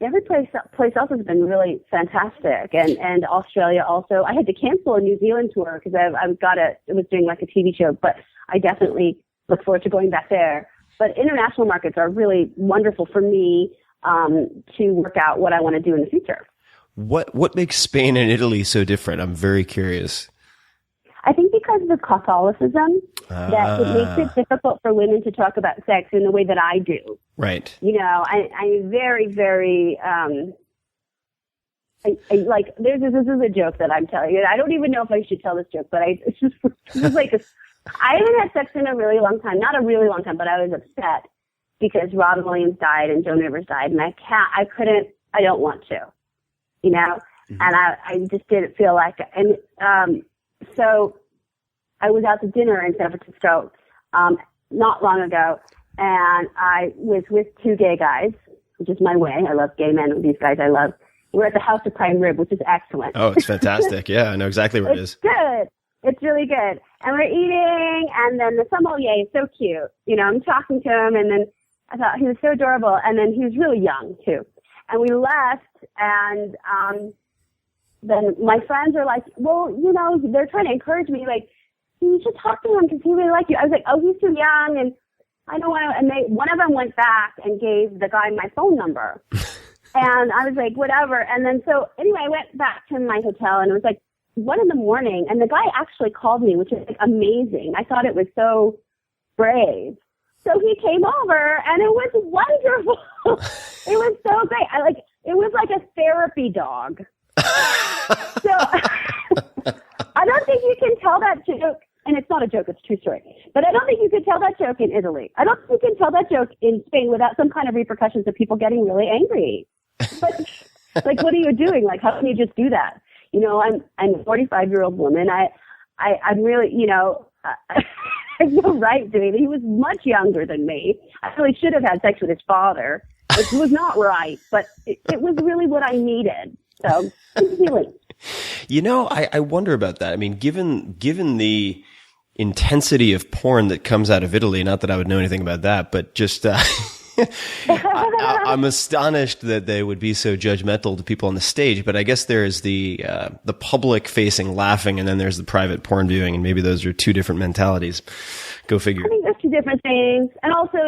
every place else has been really fantastic, and Australia also. I had to cancel a New Zealand tour because it was doing like a TV show, but I definitely look forward to going back there. But international markets are really wonderful for me to work out what I want to do in the future. What makes Spain and Italy so different? I'm very curious. I think because of Catholicism, that it makes it difficult for women to talk about sex in the way that I do. Right. I'm very, very, this is a joke that I'm telling you. I don't even know if I should tell this joke, but it's just like I haven't had sex in a really long time. Not a really long time, but I was upset because Robin Williams died and Joan Rivers died, and I don't want to, and I just didn't feel like it. And, so I was out to dinner in San Francisco, not long ago, and I was with 2 gay guys, which is my way. I love gay men. These guys I love. We're at the House of Prime Rib, which is excellent. Oh, it's fantastic. Yeah, I know exactly where it is. It's good. It's really good. And we're eating, and then the sommelier is so cute. I'm talking to him, and then I thought he was so adorable, and then he was really young, too. And we left, and then my friends are like, well, they're trying to encourage me, like, you should talk to him because he really likes you. I was like, oh, he's too young, and I don't want to. And one of them went back and gave the guy my phone number. And I was like, whatever. And then so anyway, I went back to my hotel, and it was like 1 a.m, and the guy actually called me, which is like amazing. I thought it was so brave. So he came over, and it was wonderful. It was so great. It was like a therapy dog. So I don't think you can tell that joke, and it's not a joke, it's a true story, but I don't think you could tell that joke in Italy. I don't think you can tell that joke in Spain without some kind of repercussions of people getting really angry. But like, what are you doing? Like, how can you just do that? I'm a 45-year-old woman. I'm really, I have no right doing it. He was much younger than me. I really should have had sex with his father, which was not right, but it was really what I needed. So it's healing. I wonder about that. I mean, given the intensity of porn that comes out of Italy, not that I would know anything about that, but just I'm astonished that they would be so judgmental to people on the stage. But I guess there is the public facing laughing, and then there's the private porn viewing, and maybe those are 2 different mentalities. Go figure. I think there's 2 different things, and also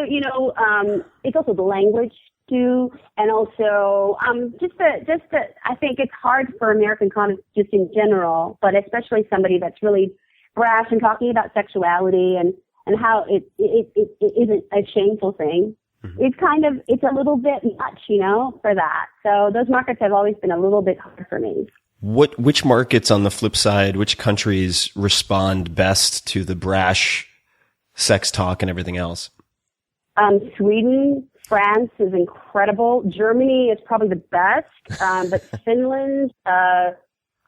it's also the language. to, and also I think it's hard for American comics just in general, but especially somebody that's really brash and talking about sexuality and how it isn't a shameful thing. Mm-hmm. It's a little bit much, for that. So those markets have always been a little bit hard for me. Which markets on the flip side, which countries respond best to the brash sex talk and everything else? Sweden, France is incredible. Germany is probably the best, but Finland,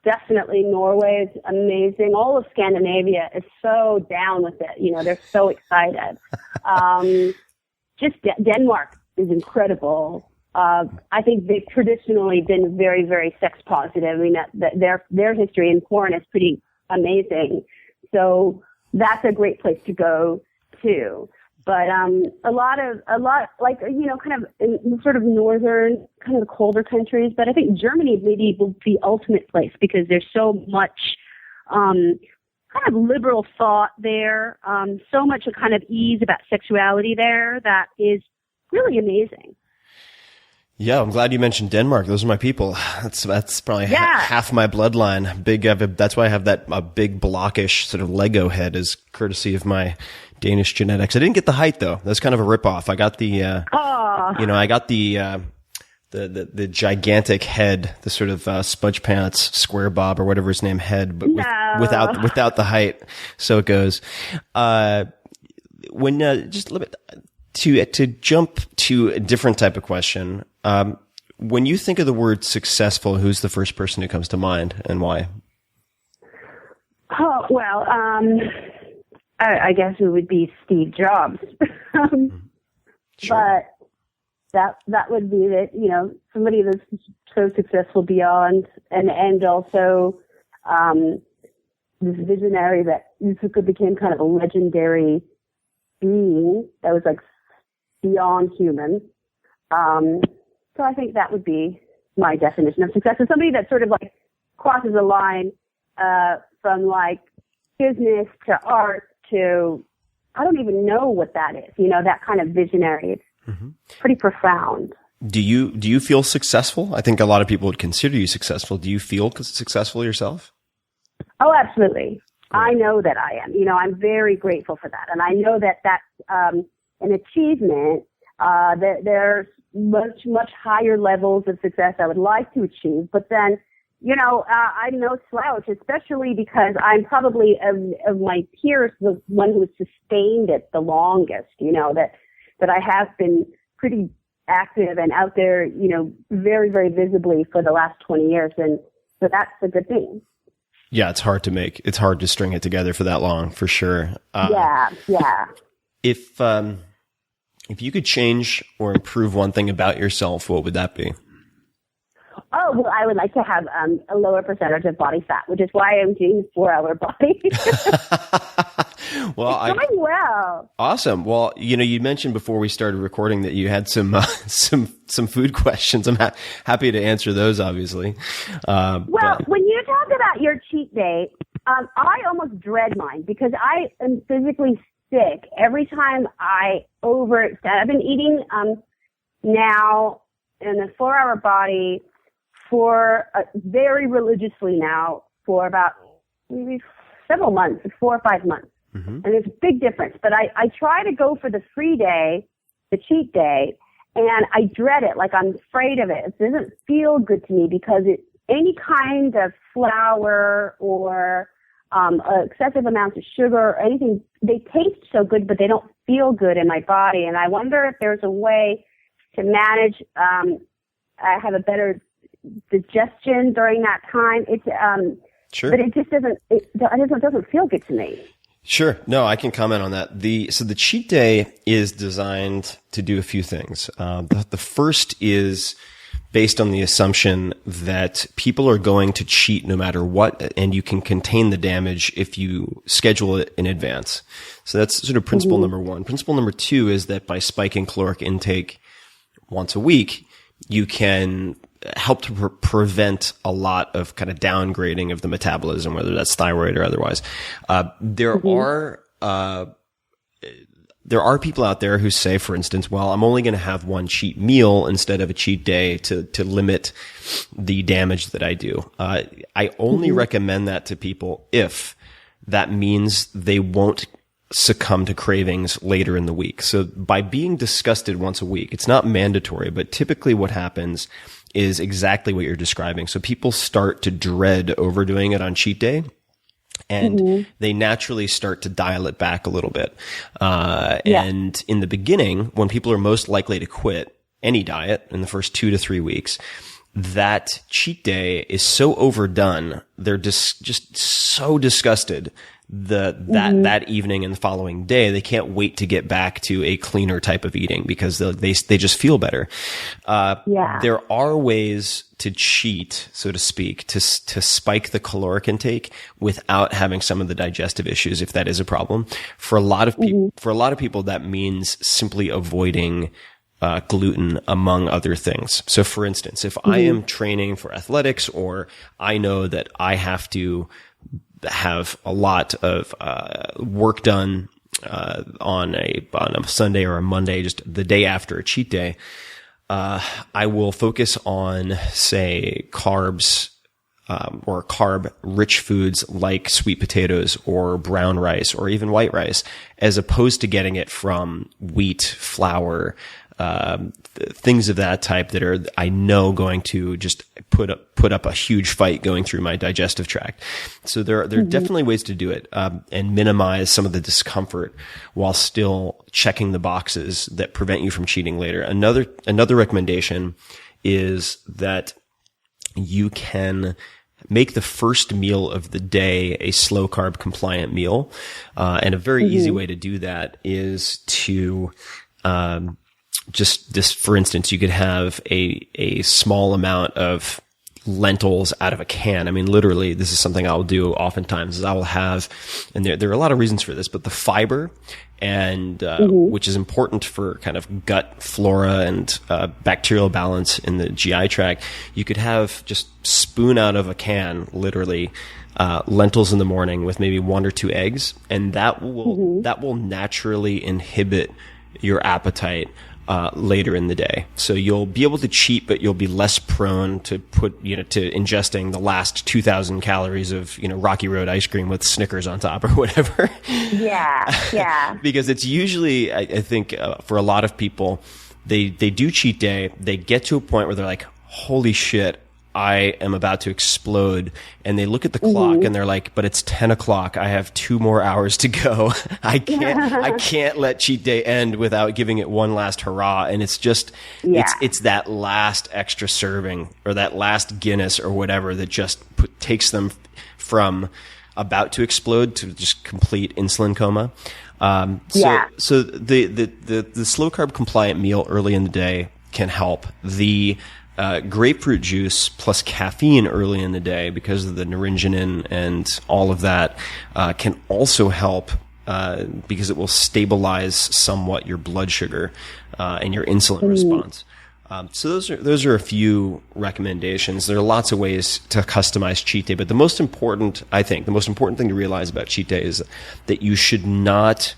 definitely Norway is amazing. All of Scandinavia is so down with it. They're so excited. Denmark is incredible. I think they've traditionally been very, very sex positive. I mean, their history in porn is pretty amazing. So that's a great place to go too. But a lot like kind of in sort of northern, kind of the colder countries. But I think Germany maybe will be the ultimate place because there's so much kind of liberal thought there, so much a kind of ease about sexuality there that is really amazing. Yeah, I'm glad you mentioned Denmark. Those are my people. That's probably half my bloodline. That's why I have that big blockish sort of Lego head, as courtesy of my Danish genetics. I didn't get the height though. That's kind of a ripoff. I got the gigantic head, the sort of Spudge Pants, Square Bob, or whatever his name head, but without the height. So it goes. To jump to a different type of question, when you think of the word successful, who's the first person who comes to mind and why? Oh, well, I guess it would be Steve Jobs. Sure. But that would be it, somebody that's so successful beyond, and also this visionary that became kind of a legendary being that was like beyond human. So I think that would be my definition of success. So somebody that sort of like crosses a line from like business to art to, I don't even know what that is, that kind of visionary. It's pretty profound. Do you feel successful? I think a lot of people would consider you successful. Do you feel successful yourself? Oh, absolutely. I know that I am. I'm very grateful for that. And I know that that's an achievement. There's much, much higher levels of success I would like to achieve. But then, I'm no slouch, especially because I'm probably of my peers the one who has sustained it the longest, that I have been pretty active and out there, very, very visibly for the last 20 years. And so that's a good thing. Yeah, it's hard to string it together for that long, for sure. Yeah. If you could change or improve one thing about yourself, what would that be? Oh, well, I would like to have a lower percentage of body fat, which is why I'm doing 4-Hour Body. Well, it's going well. Awesome. Well, you mentioned before we started recording that you had some food questions. I'm happy to answer those, obviously. When you talk about your cheat day, I almost dread mine because I am physically sick every time I overextend. I've been eating now in the 4-Hour Body for very religiously now for about maybe several months, 4 or 5 months. Mm-hmm. And there's a big difference. But I try to go for the free day, the cheat day, and I dread it. Like I'm afraid of it. It doesn't feel good to me because any kind of flour or excessive amounts of sugar or anything, they taste so good, but they don't feel good in my body. And I wonder if there's a way to manage, I have a better digestion during that time. It's, sure. But it just doesn't feel good to me. Sure. No, I can comment on that. So the cheat day is designed to do a few things. The first is based on the assumption that people are going to cheat no matter what, and you can contain the damage if you schedule it in advance. So that's sort of principle number one. Principle number two is that by spiking caloric intake once a week, you can help to prevent a lot of kind of downgrading of the metabolism, whether that's thyroid or otherwise. There are there are people out there who say, for instance, well, I'm only going to have one cheat meal instead of a cheat day to limit the damage that I do. I only recommend that to people if that means they won't succumb to cravings later in the week. So by being disgusted once a week, it's not mandatory, but typically what happens is exactly what you're describing. So people start to dread overdoing it on cheat day. And they naturally start to dial it back a little bit. And in the beginning, when people are most likely to quit any diet in the first 2 to 3 weeks, that cheat day is so overdone. They're just so disgusted that evening and the following day, they can't wait to get back to a cleaner type of eating because they just feel better. There are ways to cheat, so to speak, to spike the caloric intake without having some of the digestive issues, if that is a problem. For a lot of people, that means simply avoiding gluten, among other things. So for instance, if I am training for athletics, or I know that I have to have a lot of work done on a Sunday or a Monday, just the day after a cheat day, I will focus on, say, carbs or carb-rich foods like sweet potatoes or brown rice or even white rice, as opposed to getting it from wheat, flour, things of that type that are, I know, going to just put up a huge fight going through my digestive tract. So there are definitely ways to do it, and minimize some of the discomfort while still checking the boxes that prevent you from cheating later. Another recommendation is that you can make the first meal of the day a slow carb compliant meal. And a very easy way to do that is to, just this, for instance, you could have a small amount of lentils out of a can. I mean, literally, this is something I'll do oftentimes, is I will have, and there are a lot of reasons for this, but the fiber and, which is important for kind of gut flora and, bacterial balance in the GI tract. You could have just spoon out of a can, literally, lentils in the morning with maybe 1 or 2 eggs. And that will naturally inhibit your appetite later in the day. So you'll be able to cheat, but you'll be less prone to to ingesting the last 2,000 calories of, Rocky Road ice cream with Snickers on top or whatever. Yeah. Because it's usually, I think, for a lot of people, they do cheat day. They get to a point where they're like, holy shit, I am about to explode. And they look at the clock and they're like, but it's 10 o'clock. I have 2 more hours to go. I can't let cheat day end without giving it one last hurrah. And it's just, it's that last extra serving or that last Guinness or whatever that just takes them from about to explode to just complete insulin coma. So the slow carb compliant meal early in the day can help. The grapefruit juice plus caffeine early in the day, because of the naringenin and all of that, can also help because it will stabilize somewhat your blood sugar and your insulin response. So those are a few recommendations. There are lots of ways to customize cheat day, but the most important thing to realize about cheat day is that you should not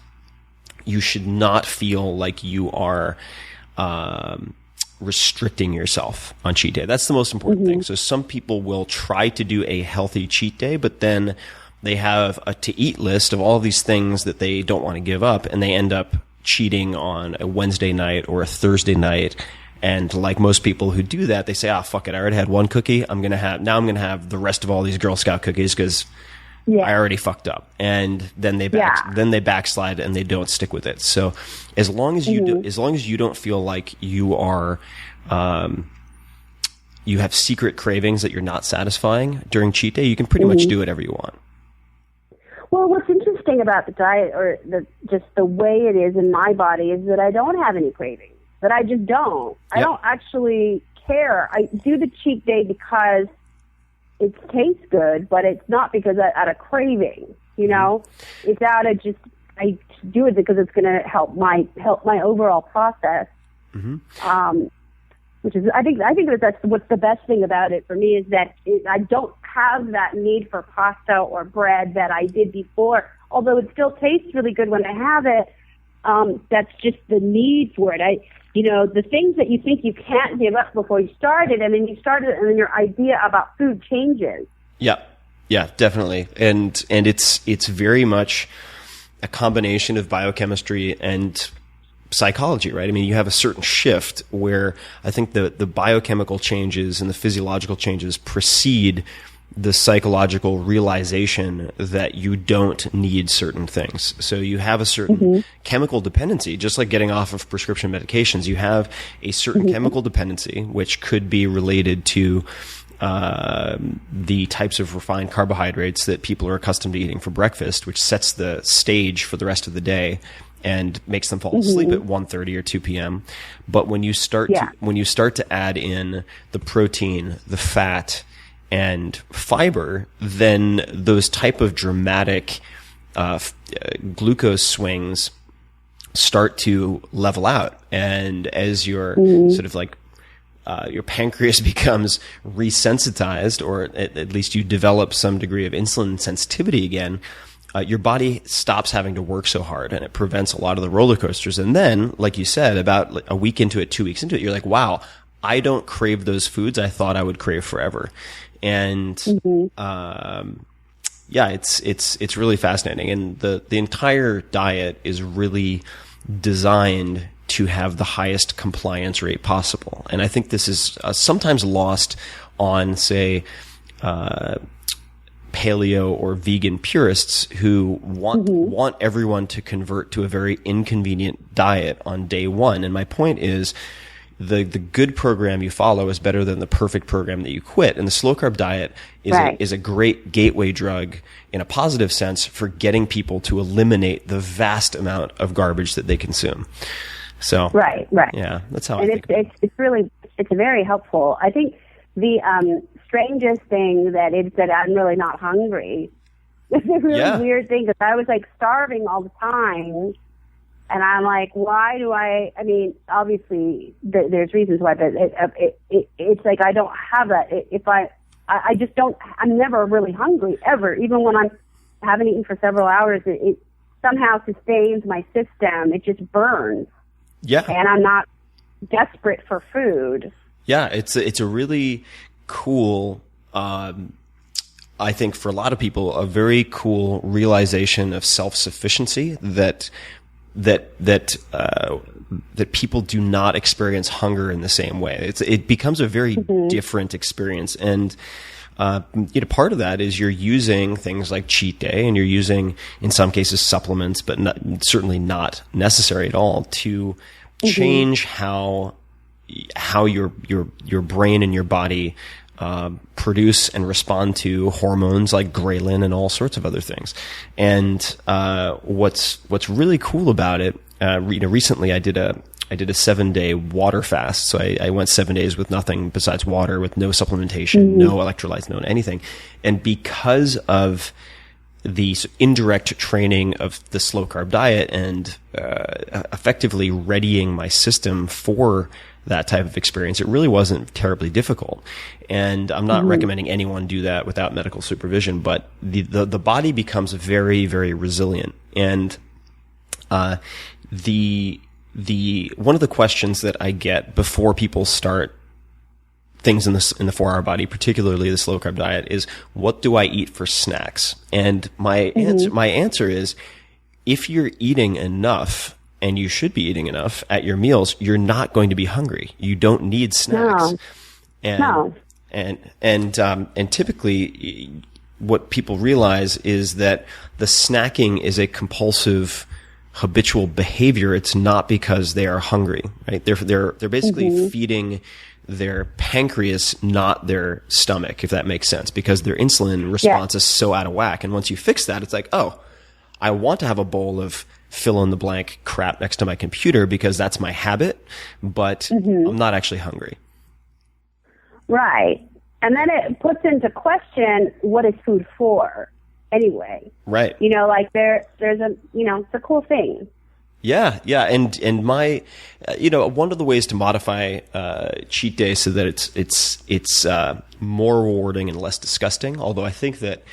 feel like you are restricting yourself on cheat day. That's the most important thing. So some people will try to do a healthy cheat day, but then they have a to eat list of all these things that they don't want to give up, and they end up cheating on a Wednesday night or a Thursday night. And like most people who do that, they say, fuck it, I already had one cookie. I'm going to have the rest of all these Girl Scout cookies because I already fucked up. And then they backslide and they don't stick with it. So as long as you don't feel like you are, you have secret cravings that you're not satisfying during cheat day, you can pretty much do whatever you want. Well, what's interesting about the diet, or just the way it is in my body, is that I don't have any cravings. That I just don't. I don't actually care. I do the cheat day because it tastes good, but it's not because out of craving. It's out of just, I do it because it's going to help my overall process. Which is, I think that's what's the best thing about it for me, is that I don't have that need for pasta or bread that I did before. Although it still tastes really good when I have it, that's just the need for it. The things that you think you can't give up before you started, and then you started, and then your idea about food changes. Yeah, definitely. And it's very much a combination of biochemistry and psychology, right? I mean, you have a certain shift where I think the biochemical changes and the physiological changes precede the psychological realization that you don't need certain things. So you have a certain chemical dependency, just like getting off of prescription medications. You have a certain chemical dependency, which could be related to the types of refined carbohydrates that people are accustomed to eating for breakfast, which sets the stage for the rest of the day and makes them fall asleep at 1:30 or 2 p.m. But when you start to add in the protein, the fat, and fiber, then those type of dramatic glucose swings start to level out. And as your sort of like your pancreas becomes resensitized, or at least you develop some degree of insulin sensitivity again, your body stops having to work so hard, and it prevents a lot of the roller coasters. And then, like you said, about a week into it, 2 weeks into it, you're like, wow, I don't crave those foods I thought I would crave forever. And it's really fascinating. And the entire diet is really designed to have the highest compliance rate possible. And I think this is sometimes lost on, say, paleo or vegan purists who want everyone to convert to a very inconvenient diet on day one. And my point is, the good program you follow is better than the perfect program that you quit. And the slow carb diet is a great gateway drug in a positive sense for getting people to eliminate the vast amount of garbage that they consume. So right. Yeah, that's how and I think. It's very helpful. I think the strangest thing that is that I'm really not hungry. It's a really weird thing, because I was like starving all the time. And I'm like, why do I mean, obviously there's reasons why, but it's like I don't have that. I just don't, I'm never really hungry, ever. Even when I haven't eaten for several hours, it somehow sustains my system. It just burns. Yeah. And I'm not desperate for food. Yeah, it's a really cool, I think for a lot of people, a very cool realization of self-sufficiency that people do not experience hunger in the same way. It becomes a very different experience. And, part of that is you're using things like cheat day, and you're using, in some cases, supplements, but certainly not necessary at all, to change how your brain and your body produce and respond to hormones like ghrelin and all sorts of other things. And what's really cool about it, recently I did a 7-day water fast. So I went 7 days with nothing besides water, with no supplementation, no electrolytes, no anything. And because of the indirect training of the slow carb diet and effectively readying my system for that type of experience, it really wasn't terribly difficult. And I'm not recommending anyone do that without medical supervision, but the body becomes very, very resilient. And the one of the questions that I get before people start things in the 4-hour body, particularly the slow carb diet, is what do I eat for snacks? And my answer is, if you're eating enough, and you should be eating enough at your meals, you're not going to be hungry. You don't need snacks. And typically what people realize is that the snacking is a compulsive, habitual behavior. It's not because they are hungry, right? They're basically feeding their pancreas, not their stomach, if that makes sense, because their insulin response is so out of whack. And once you fix that, it's like, oh, I want to have a bowl of fill in the blank crap next to my computer because that's my habit, but I'm not actually hungry. Right. And then it puts into question, what is food for anyway? Right. Like there's a, it's a cool thing. Yeah. And my, one of the ways to modify cheat day so that it's more rewarding and less disgusting. Although I think that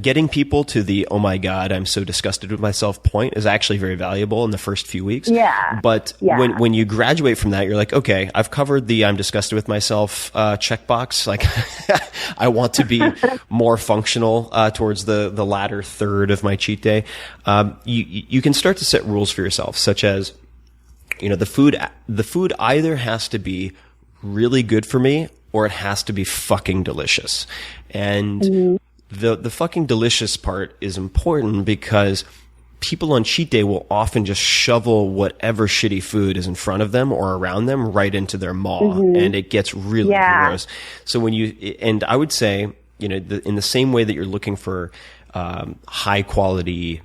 getting people to the, oh my God, I'm so disgusted with myself point is actually very valuable in the first few weeks. Yeah. But when you graduate from that, you're like, okay, I've covered the I'm disgusted with myself checkbox. Like I want to be more functional towards the latter third of my cheat day. You can start to set rules for yourself, such as, the food either has to be really good for me or it has to be fucking delicious. And the fucking delicious part is important because people on cheat day will often just shovel whatever shitty food is in front of them or around them right into their maw, and it gets really gross. So and I would say, in the same way that you're looking for high quality,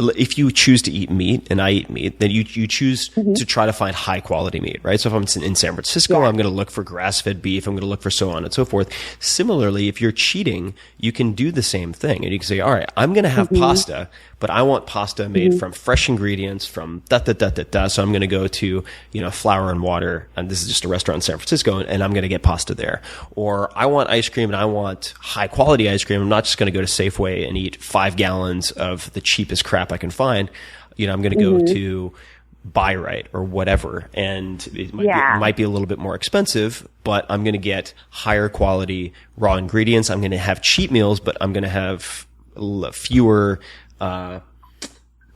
if you choose to eat meat, and I eat meat, then you choose to try to find high quality meat, right? So if I'm in San Francisco, I'm going to look for grass-fed beef. I'm going to look for so on and so forth. Similarly, if you're cheating, you can do the same thing. And you can say, all right, I'm going to have pasta, but I want pasta made from fresh ingredients, from da-da-da-da-da. So I'm going to go to, Flour and Water, and this is just a restaurant in San Francisco, and I'm going to get pasta there. Or I want ice cream and I want high quality ice cream. I'm not just going to go to Safeway and eat 5 gallons of the cheapest crap I can find. I'm going to go to Buy Right or whatever, and it might be a little bit more expensive, but I'm going to get higher quality raw ingredients. I'm going to have cheat meals, but I'm going to have fewer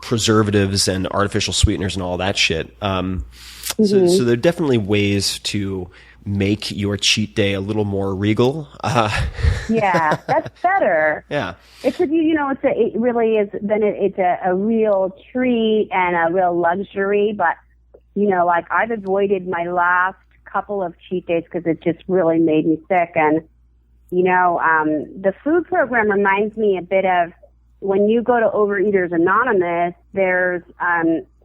preservatives and artificial sweeteners and all that shit. So there are definitely ways to make your cheat day a little more regal. Yeah, that's better. Yeah. It's it really is. Then it's a real treat and a real luxury. But like I've avoided my last couple of cheat days because it just really made me sick. And the food program reminds me a bit of when you go to Overeaters Anonymous. There's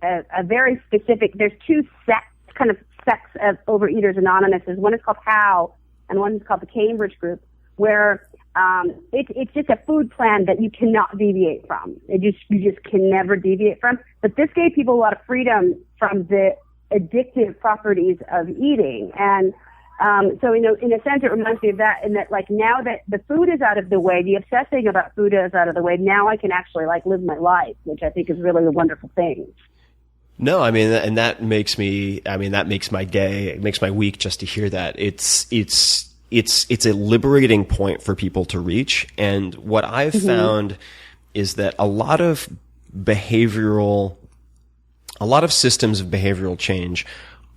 a very specific. There's 2 sects of Overeaters Anonymous. One is called HOW, and one is called the Cambridge Group, where it's just a food plan that you cannot deviate from. You just can never deviate from. But this gave people a lot of freedom from the addictive properties of eating, and so in a sense, it reminds me of that. In that, like now that the food is out of the way, the obsessing about food is out of the way. Now I can actually live my life, which I think is really a wonderful thing. No, and that makes my day, it makes my week just to hear that. It's a liberating point for people to reach. And what I've found is that a lot of systems of behavioral change,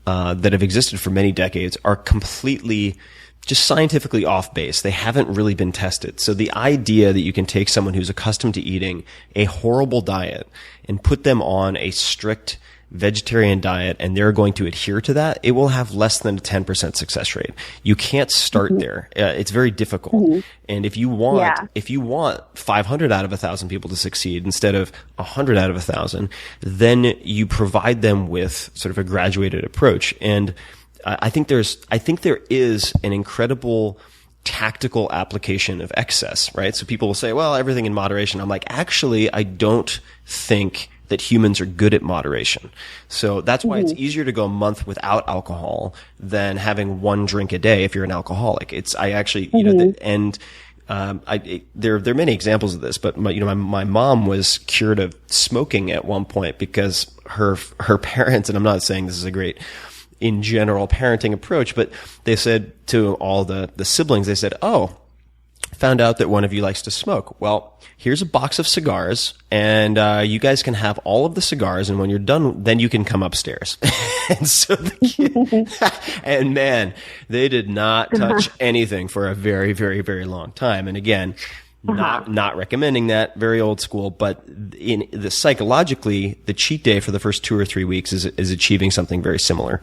that have existed for many decades are completely just scientifically off base. They haven't really been tested. So the idea that you can take someone who's accustomed to eating a horrible diet and put them on a strict vegetarian diet and they're going to adhere to that, it will have less than a 10% success rate. You can't start there. It's very difficult. And if you want 500 out of 1,000 people to succeed instead of 100 out of 1,000, then you provide them with sort of a graduated approach. And I think there is an incredible tactical application of excess, right? So people will say, well, everything in moderation. I'm like, actually, I don't think that humans are good at moderation. So that's why it's easier to go a month without alcohol than having 1 drink a day if you're an alcoholic. There are many examples of this, but my mom was cured of smoking at one point because her parents, and I'm not saying this is a great in general parenting approach, but they said to all the siblings, they said, oh, found out that one of you likes to smoke. Well, here's a box of cigars, and you guys can have all of the cigars, and when you're done, then you can come upstairs. And so the kid, and man, they did not touch anything for a very, very, very long time. And again, not recommending that, very old school, but psychologically, the cheat day for the first 2 or 3 weeks is achieving something very similar.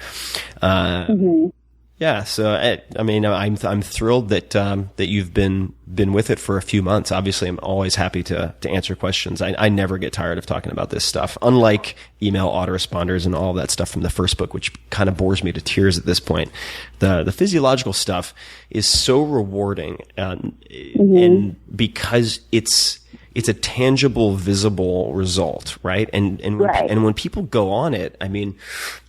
Yeah, so I'm thrilled that you've been with it for a few months. Obviously, I'm always happy to answer questions. I never get tired of talking about this stuff. Unlike email autoresponders and all that stuff from the first book, which kind of bores me to tears at this point. The physiological stuff is so rewarding, and because it's it's a tangible, visible result, right? And when people go on it, I mean,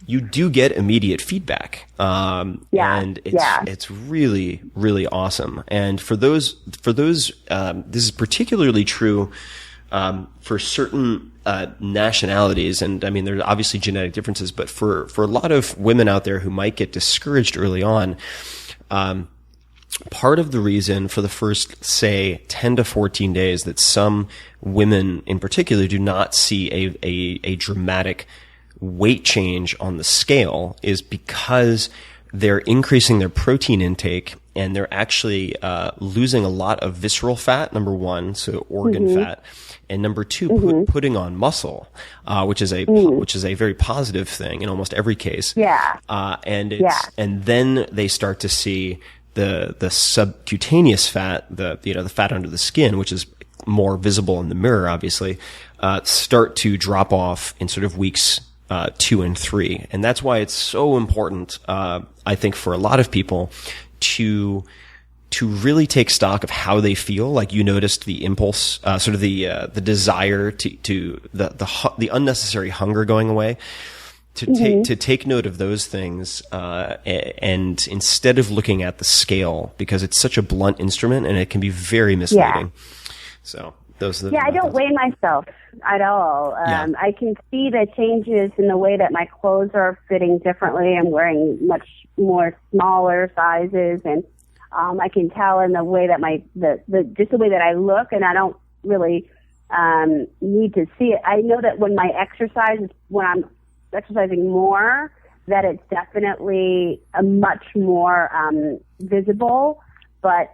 you do get immediate feedback. And it's really, really awesome. And for those, this is particularly true, for certain, nationalities. And I mean, there's obviously genetic differences, but for a lot of women out there who might get discouraged early on, part of the reason for the first, say, 10 to 14 days that some women in particular do not see a dramatic weight change on the scale is because they're increasing their protein intake and they're actually losing a lot of visceral fat, number one, so organ fat, and number two, putting on muscle, which is a very positive thing in almost every case. And then they start to see the subcutaneous fat, the fat under the skin, which is more visible in the mirror, obviously, start to drop off in sort of weeks 2 and 3. And that's why it's so important, I think, for a lot of people to really take stock of how they feel. Like you noticed the impulse, sort of the desire the unnecessary hunger going away. To take note of those things, and instead of looking at the scale, because it's such a blunt instrument and it can be very misleading. So those are the I don't weigh myself at all. I can see the changes in the way that my clothes are fitting differently. I'm wearing much more smaller sizes, and I can tell in the way that just the way that I look, and I don't really need to see it. I know that when I'm exercising more, that it's definitely a much more visible. But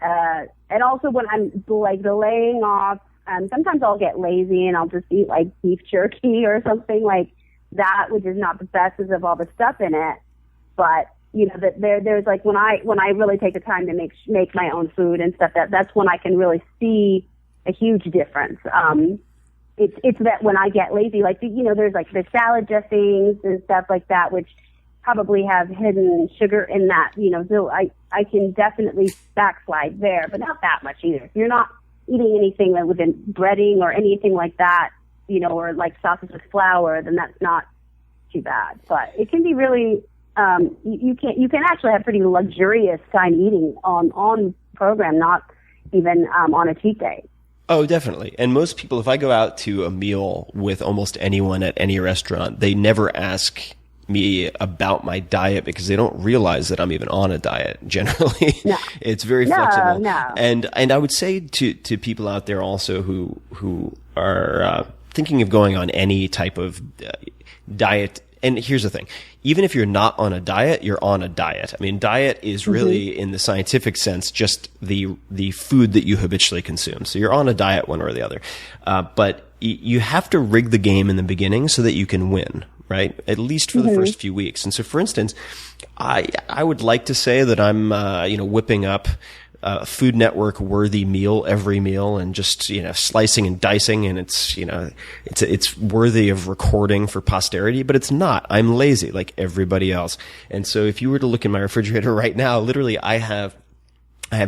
and also when I'm like laying off, sometimes I'll get lazy and I'll just eat like beef jerky or something like that, which is not the best because of all the stuff in it. But you know, that there's like when I really take the time to make my own food and stuff, that's when I can really see a huge difference. It's that when I get lazy, like, you know, there's like the salad dressings and stuff like that, which probably have hidden sugar in that, you know, so I can definitely backslide there, but not that much either. If you're not eating anything like within breading or anything like that, you know, or like sausage with flour, then that's not too bad. But it can be really, you can actually have pretty luxurious time eating on program, not even on a cheat day. Oh, definitely. And most people, if I go out to a meal with almost anyone at any restaurant, they never ask me about my diet because they don't realize that I'm even on a diet generally. No. It's very flexible. No. And I would say to people out there also who are thinking of going on any type of diet. And here's the thing. Even if you're not on a diet, you're on a diet. I mean, diet is really, in the scientific sense, just the food that you habitually consume. So you're on a diet one way or the other. But you have to rig the game in the beginning so that you can win, right? At least for the first few weeks. And so, for instance, I would like to say that I'm, whipping up Food Network worthy meal every meal and just, you know, slicing and dicing, and it's, you know, it's worthy of recording for posterity, but it's not. I'm lazy like everybody else. And so if you were to look in my refrigerator right now, literally I have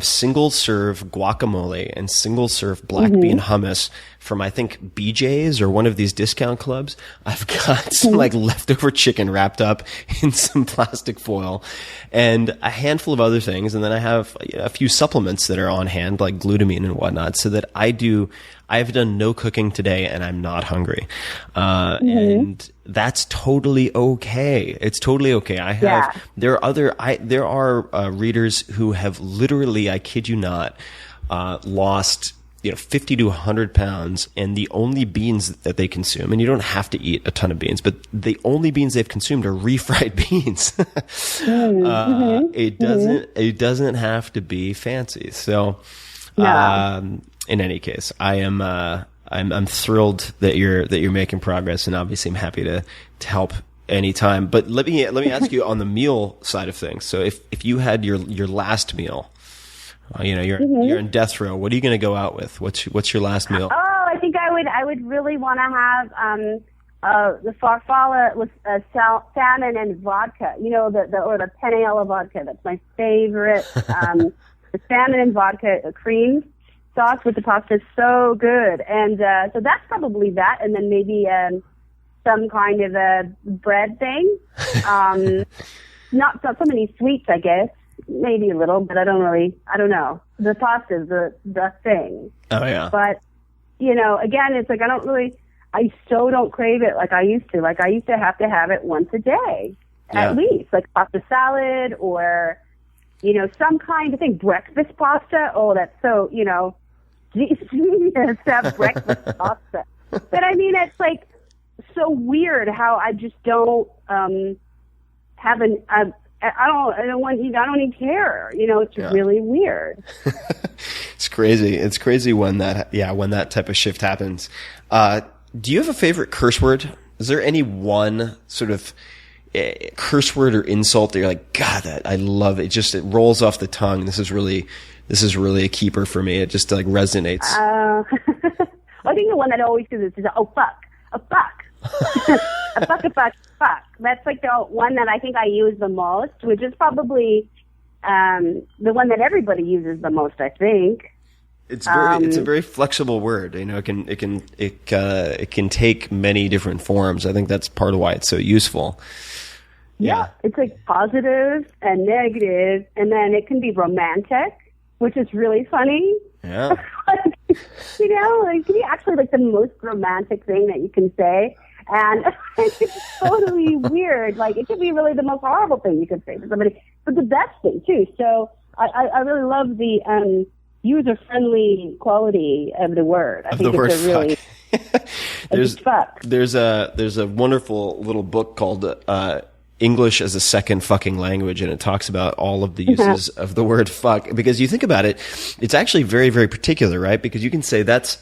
single serve guacamole and single serve black bean hummus from, I think, BJ's or one of these discount clubs. I've got some like leftover chicken wrapped up in some plastic foil and a handful of other things. And then I have a few supplements that are on hand, like glutamine and whatnot, so that I've done no cooking today and I'm not hungry. And that's totally okay. It's totally okay. There are readers who have literally, I kid you not, lost, 50 to 100 pounds, and the only beans that they consume, and you don't have to eat a ton of beans, but the only beans they've consumed are refried beans. It doesn't have to be fancy. So, in any case, I'm thrilled that you're making progress, and obviously I'm happy to help anytime. But let me ask you on the meal side of things. So if you had your last meal, you're in death row, what are you going to go out with? What's your last meal? Oh, I think I would really want to have the farfalle with salmon and vodka. You know, the penne alla vodka. That's my favorite. The salmon and vodka cream. sauce with the pasta is so good. And so that's probably that. And then maybe some kind of a bread thing. Not so many sweets, I guess. Maybe a little, but I don't know. The pasta is the thing. Oh, yeah. But, again, it's like I so don't crave it like I used to. Like I used to have it once a day, at least. Like pasta salad or, some kind of thing. Breakfast pasta. Oh, that's so, genius to have breakfast pasta. But I mean, it's like so weird how I just don't have I don't even care. It's really weird. It's crazy. It's crazy when that type of shift happens. Do you have a favorite curse word? Is there any one sort of curse word or insult that you're like, God, that I love it. It rolls off the tongue. This is really a keeper for me. It just like resonates. I think the one that always does this is oh fuck, a fuck. a fuck. That's like the one that I think I use the most, which is probably the one that everybody uses the most, I think. It's a very flexible word. It can take many different forms. I think that's part of why it's so useful. Yeah. It's like positive and negative, and then it can be romantic, which is really funny. Yeah. It can be actually like the most romantic thing that you can say. And it's totally weird. Like, it could be really the most horrible thing you could say to somebody, but the best thing, too. So I really love the user-friendly quality of the word. I think it's a really... There's a wonderful little book called English as a Second Fucking Language, and it talks about all of the uses of the word fuck. Because you think about it, it's actually very, very particular, right? Because you can say that's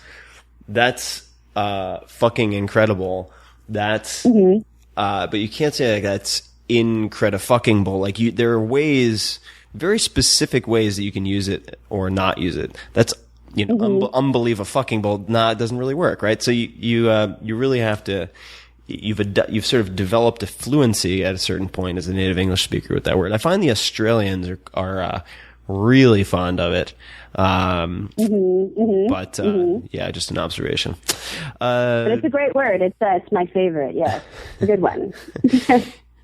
fucking incredible. That's, but you can't say like that's incredifucking-ble. Like there are ways, very specific ways that you can use it or not use it. That's, unbelievable fucking-ble. Nah, it doesn't really work, right? So you really have to, you've sort of developed a fluency at a certain point as a native English speaker with that word. I find the Australians are really fond of it. But just an observation. But it's a great word. It's my favorite. Yeah, it's a good one.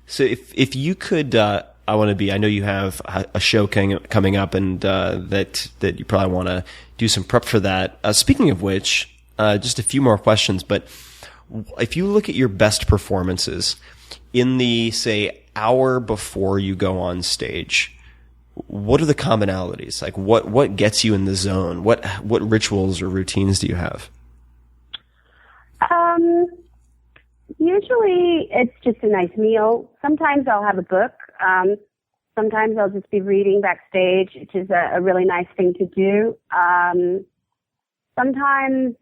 So if you could, I know you have a show coming up, and that you probably want to do some prep for that. Speaking of which, just a few more questions. But if you look at your best performances in the say hour before you go on stage, what are the commonalities? Like what gets you in the zone? What rituals or routines do you have? Usually it's just a nice meal. Sometimes I'll have a book. Sometimes I'll just be reading backstage, which is a really nice thing to do. Sometimes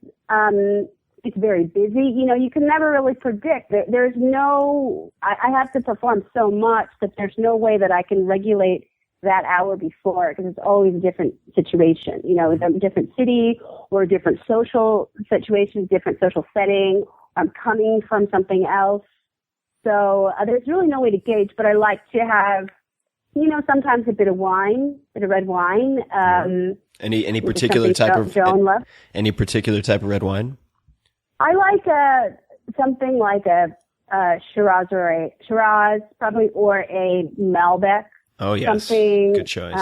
it's very busy. You can never really predict. There's no, I have to perform so much that there's no way that I can regulate that hour before, because it's always a different situation, a different city or different social situations, different social setting. I'm coming from something else. So there's really no way to gauge, but I like to have, sometimes a bit of red wine. Any particular type of Joan loves. Any particular type of red wine? I like something like a Shiraz probably, or a Malbec. Oh yes, something good choice.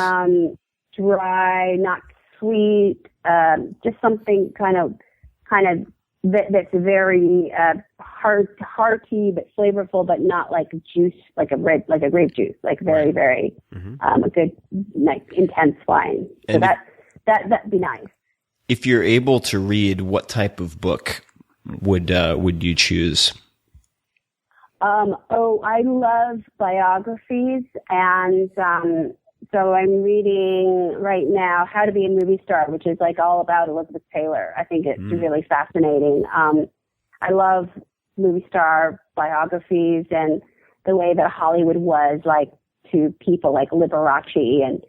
Dry, not sweet, just something kind of that's very hearty but flavorful, but not like juice, like a grape juice, like very very a good nice intense wine. So that'd be nice. If you're able to read, what type of book would you choose? I love biographies, and so I'm reading right now How to Be a Movie Star, which is like all about Elizabeth Taylor. I think it's really fascinating. I love movie star biographies and the way that Hollywood was like to people like Liberace and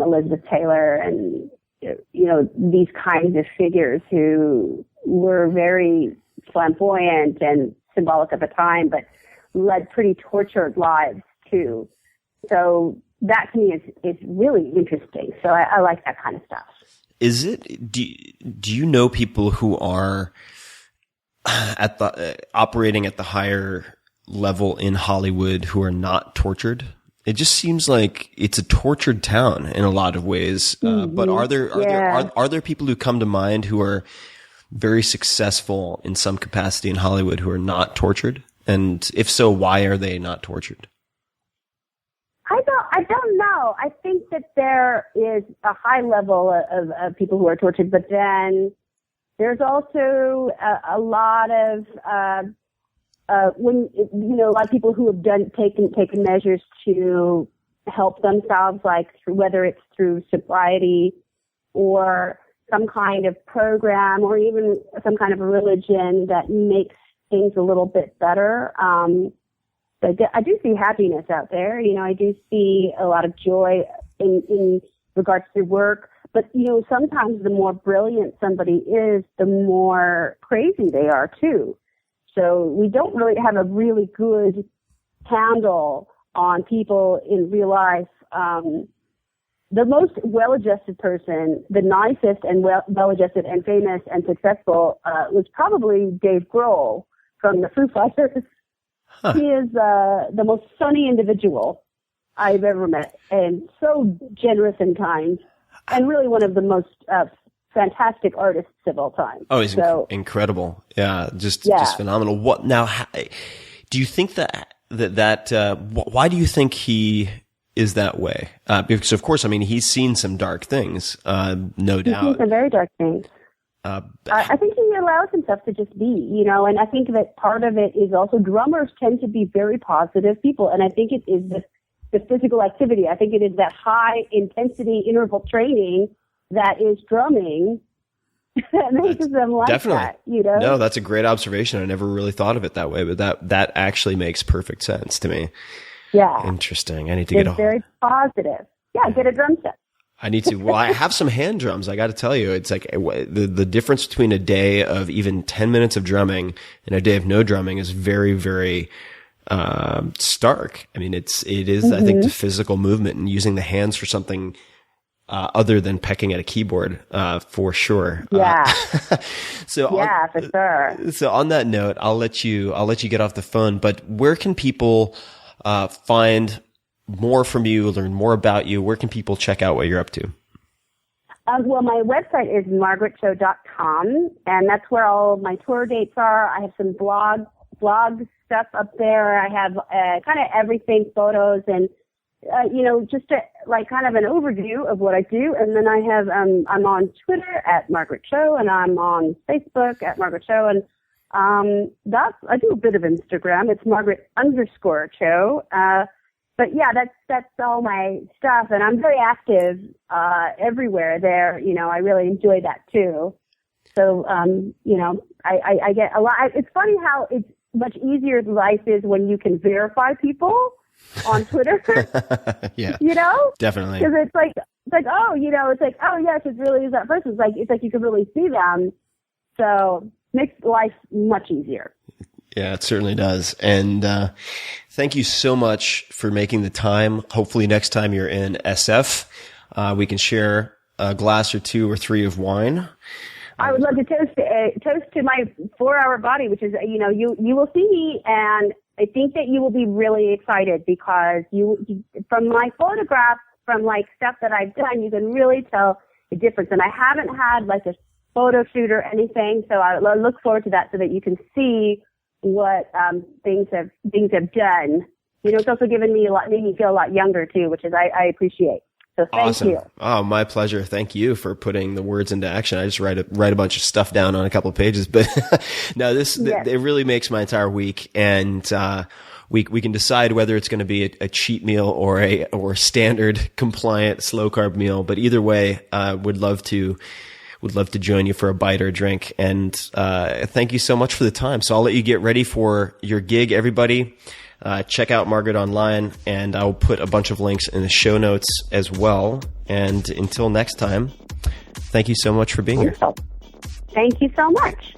Elizabeth Taylor, and these kinds of figures who were very flamboyant and symbolic of the time, but led pretty tortured lives too. So that to me is really interesting. So I like that kind of stuff. Is it? Do you know people who are at the operating at the higher level in Hollywood who are not tortured? It just seems like it's a tortured town in a lot of ways. But are there people who come to mind who are very successful in some capacity in Hollywood who are not tortured? And if so, why are they not tortured? I don't know. I think that there is a high level of people who are tortured, but then there's also a lot of a lot of people who have taken measures to help themselves, like whether it's through sobriety or some kind of program or even some kind of a religion that makes things a little bit better. But I do see happiness out there. I do see a lot of joy in regards to work. But, sometimes the more brilliant somebody is, the more crazy they are too. So we don't really have a really good handle on people in real life. The most well-adjusted person, the nicest and well-adjusted and famous and successful, was probably Dave Grohl from the Foo Fighters. Huh. He is the most sunny individual I've ever met, and so generous and kind, and really one of the most fantastic artists of all time. Oh, he's incredible! Yeah, just phenomenal. What now? Do you think why do you think he is that way? Because of course, he's seen some dark things, no doubt. He's seen some very dark things. I think he allows himself to just be, and I think that part of it is also drummers tend to be very positive people, and I think it is the physical activity. I think it is that high intensity interval training that is drumming that makes them like that, No, that's a great observation. I never really thought of it that way, but that actually makes perfect sense to me. Yeah. Interesting. I need to It's very positive. Yeah, get a drum set. I need to. Well, I have some hand drums. I got to tell you, it's like the difference between a day of even 10 minutes of drumming and a day of no drumming is very, very stark. It is. I think the physical movement and using the hands for something other than pecking at a keyboard, for sure. Yeah. For sure. So on that note, I'll let you get off the phone. But where can people find more from you, learn more about you? Where can people check out what you're up to? Well, my website is margaretshow.com, and that's where all my tour dates are. I have some blog stuff up there. I have kind of everything, photos, and just kind of an overview of what I do. And then I have I'm on Twitter at Margaret Show, and I'm on Facebook at Margaret Show, and I do a bit of Instagram. It's Margaret_Show. But yeah, that's all my stuff, and I'm very active everywhere there. I really enjoy that too. So I get a lot. It's funny how it's much easier life is when you can verify people on Twitter. Yeah. Definitely. Because it's like oh yes, it really is that person. It's like you can really see them. So makes life much easier. Yeah, it certainly does. And thank you so much for making the time. Hopefully next time you're in SF, we can share a glass or two or three of wine. I would love to toast to my 4-hour body, which is, you will see me, and I think that you will be really excited because you from my photographs, from stuff that I've done, you can really tell the difference. And I haven't had a photo shoot or anything, so I look forward to that so that you can see what things have done. It's also made me feel a lot younger too, which is I appreciate. So thank you. Oh, my pleasure. Thank you for putting the words into action. I just write a bunch of stuff down on a couple of pages, but no, it really makes my entire week. And we can decide whether it's going to be a cheat meal or a standard compliant slow carb meal. But either way, would love to join you for a bite or a drink. And thank you so much for the time. So I'll let you get ready for your gig, everybody. Check out Margaret online, and I'll put a bunch of links in the show notes as well. And until next time, thank you so much for being here. Thank you so much.